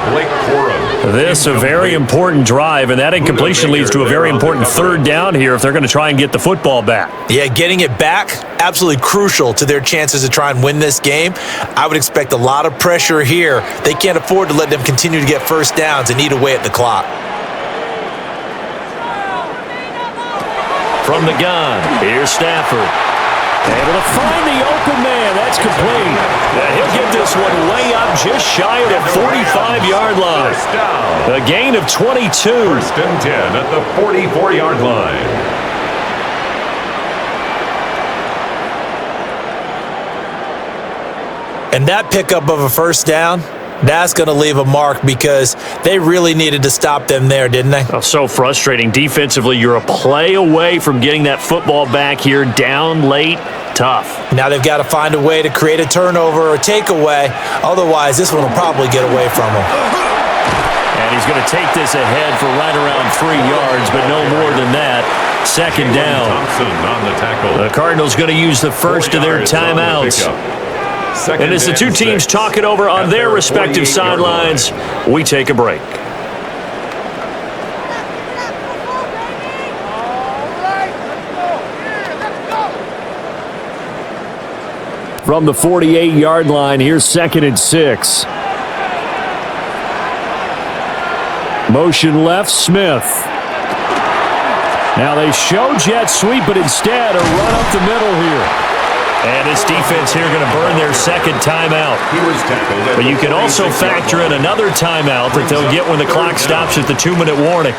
This a very important drive, and that incompletion leads to a very important third down here if they're going to try and get the football back. Yeah, getting it back, absolutely crucial to their chances to try and win this game. I would expect a lot of pressure here. They can't afford to let them continue to get first downs and eat away at the clock. From the gun, here's Stafford. Able to find the open man. That's complete. He'll get this one way up just shy of the 45-yard line. A gain of 22. First and 10 at the 44-yard line. And that pickup of a first down, that's going to leave a mark because they really needed to stop them there, didn't they? Oh, so frustrating. Defensively, you're a play away from getting that football back here, down late. Tough. Now they've got to find a way to create a turnover or takeaway. Otherwise, this one will probably get away from them. And he's going to take this ahead for right around 3 yards, but no more than that. Second down. On the tackle. The Cardinals going to use the first of their timeouts. And as the two teams talk it over on their respective sidelines, we take a break. From the 48-yard line, here's 2nd and 6. Motion left, Smith. Now they show jet sweep, but instead a run up the middle here. And this defense here going to burn their second timeout. But you can also factor in another timeout that they'll get when the clock stops at the 2-minute warning.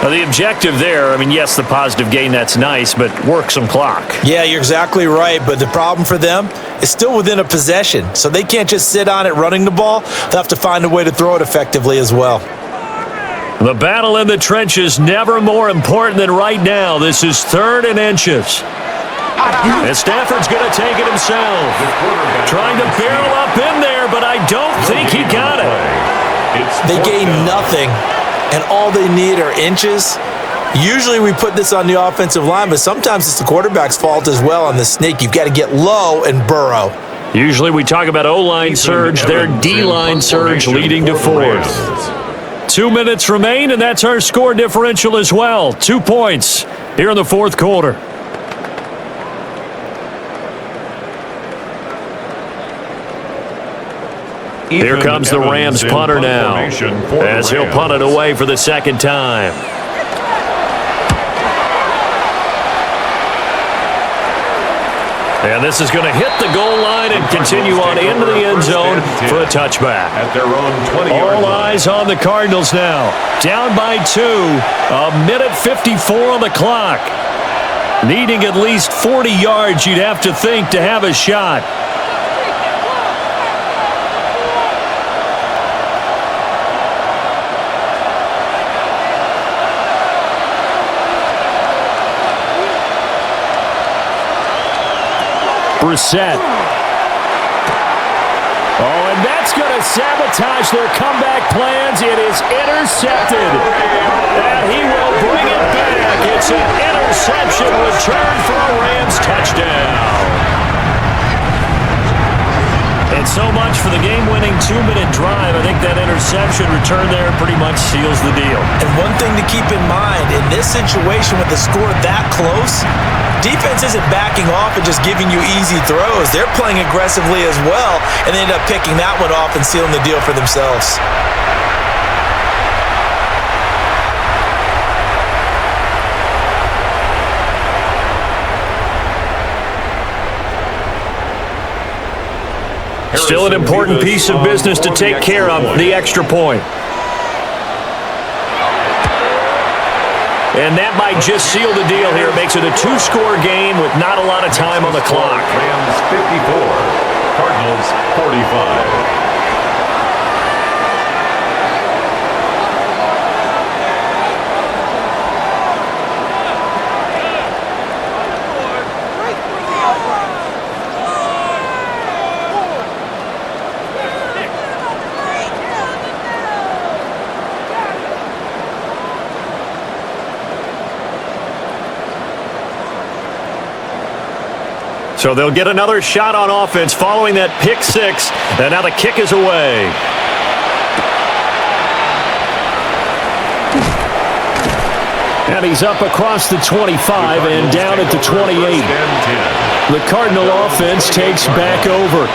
Now, the objective there, I mean, yes, the positive gain, that's nice, but work some clock. Yeah, you're exactly right, but the problem for them is still within a possession, so they can't just sit on it running the ball. They'll have to find a way to throw it effectively as well. The battle in the trenches never more important than right now. This is 3rd and inches. And Stafford's going to take it himself. Trying to barrel up in there, but I don't think he got it. They gain nothing, and all they need are inches. Usually we put this on the offensive line, but sometimes it's the quarterback's fault as well on the sneak. You've got to get low and burrow. Usually we talk about O-line surge, their D-line surge leading to 4th. 2 minutes remain, and that's our score differential as well. 2 points here in the 4th quarter. Here comes the Rams punter now, as he'll punt it away for the second time. And this is going to hit the goal line and continue on into the end zone for a touchback. At their own 20-yard All line. eyes on the Cardinals now. Down by 2. 1:54 on the clock. Needing at least 40 yards, you'd have to think, to have a shot. Brissett. Oh, and that's going to sabotage their comeback plans. It is intercepted. And he will bring it back. It's an interception return for a Rams touchdown. And so much for the game-winning 2-minute drive. I think that interception return there pretty much seals the deal. And one thing to keep in mind, in this situation with the score that close, defense isn't backing off and just giving you easy throws. They're playing aggressively as well, and they end up picking that one off and sealing the deal for themselves. Still an important piece of business to take care of, the extra point. And that might just seal the deal here. It makes it a 2-score game with not a lot of time on the clock. Rams 54, Cardinals 45. So they'll get another shot on offense following that pick six. And now the kick is away. And he's up across the 25 and down at the 28. The Cardinal offense takes back over.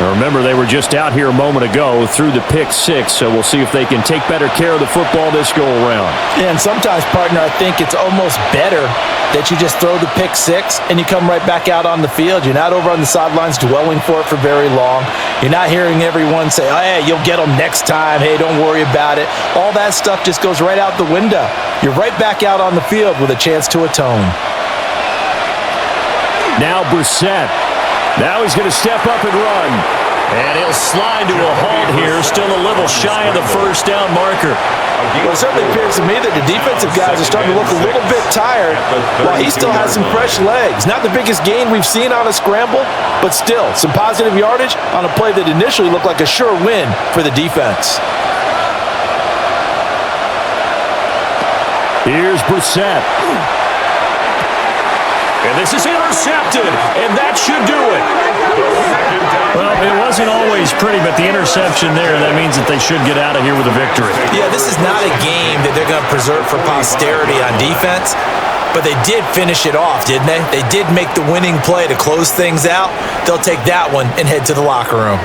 Now remember, they were just out here a moment ago through the pick six, so we'll see if they can take better care of the football this go-around. Yeah, and sometimes, partner, I think it's almost better that you just throw the pick six and you come right back out on the field. You're not over on the sidelines dwelling for it for very long. You're not hearing everyone say, oh, hey, you'll get them next time. Hey, don't worry about it. All that stuff just goes right out the window. You're right back out on the field with a chance to atone. Now Brissett. Now he's going to step up and run. And he'll slide to a halt here, still a little shy of the first down marker. Well, it certainly appears to me that the defensive guys are starting to look a little bit tired while he still has some fresh legs. Not the biggest gain we've seen on a scramble, but still some positive yardage on a play that initially looked like a sure win for the defense. Here's Brissett. And this is intercepted, and that should do it. Well, it wasn't always pretty, but the interception there, that means that they should get out of here with a victory. Yeah, this is not a game that they're going to preserve for posterity on defense, but they did finish it off, didn't they? They did make the winning play to close things out. They'll take that one and head to the locker room.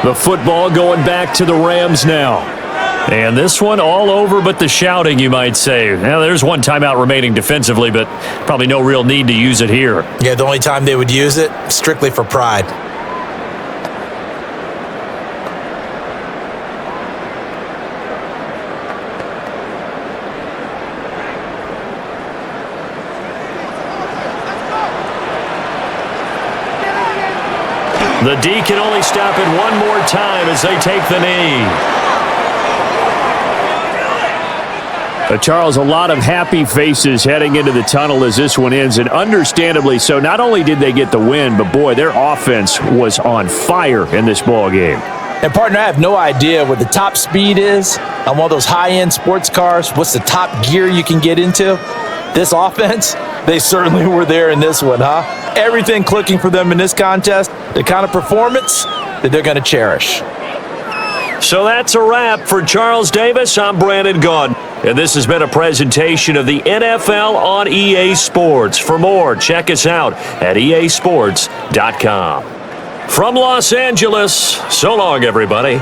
The football going back to the Rams now. And this one all over but the shouting, you might say. Now, there's one timeout remaining defensively, but probably no real need to use it here. Yeah, the only time they would use it, strictly for pride. The D can only stop it one more time as they take the knee. Charles, a lot of happy faces heading into the tunnel as this one ends, and understandably so. Not only did they get the win, but boy, their offense was on fire in this ball game. And partner, I have no idea what the top speed is on one of those high-end sports cars. What's the top gear you can get into? This offense, they certainly were there in this one, huh? Everything clicking for them in this contest, the kind of performance that they're going to cherish. So that's a wrap for Charles Davis. I'm Brandon Gaudin. And this has been a presentation of the NFL on EA Sports. For more, check us out at easports.com. From Los Angeles, so long, everybody.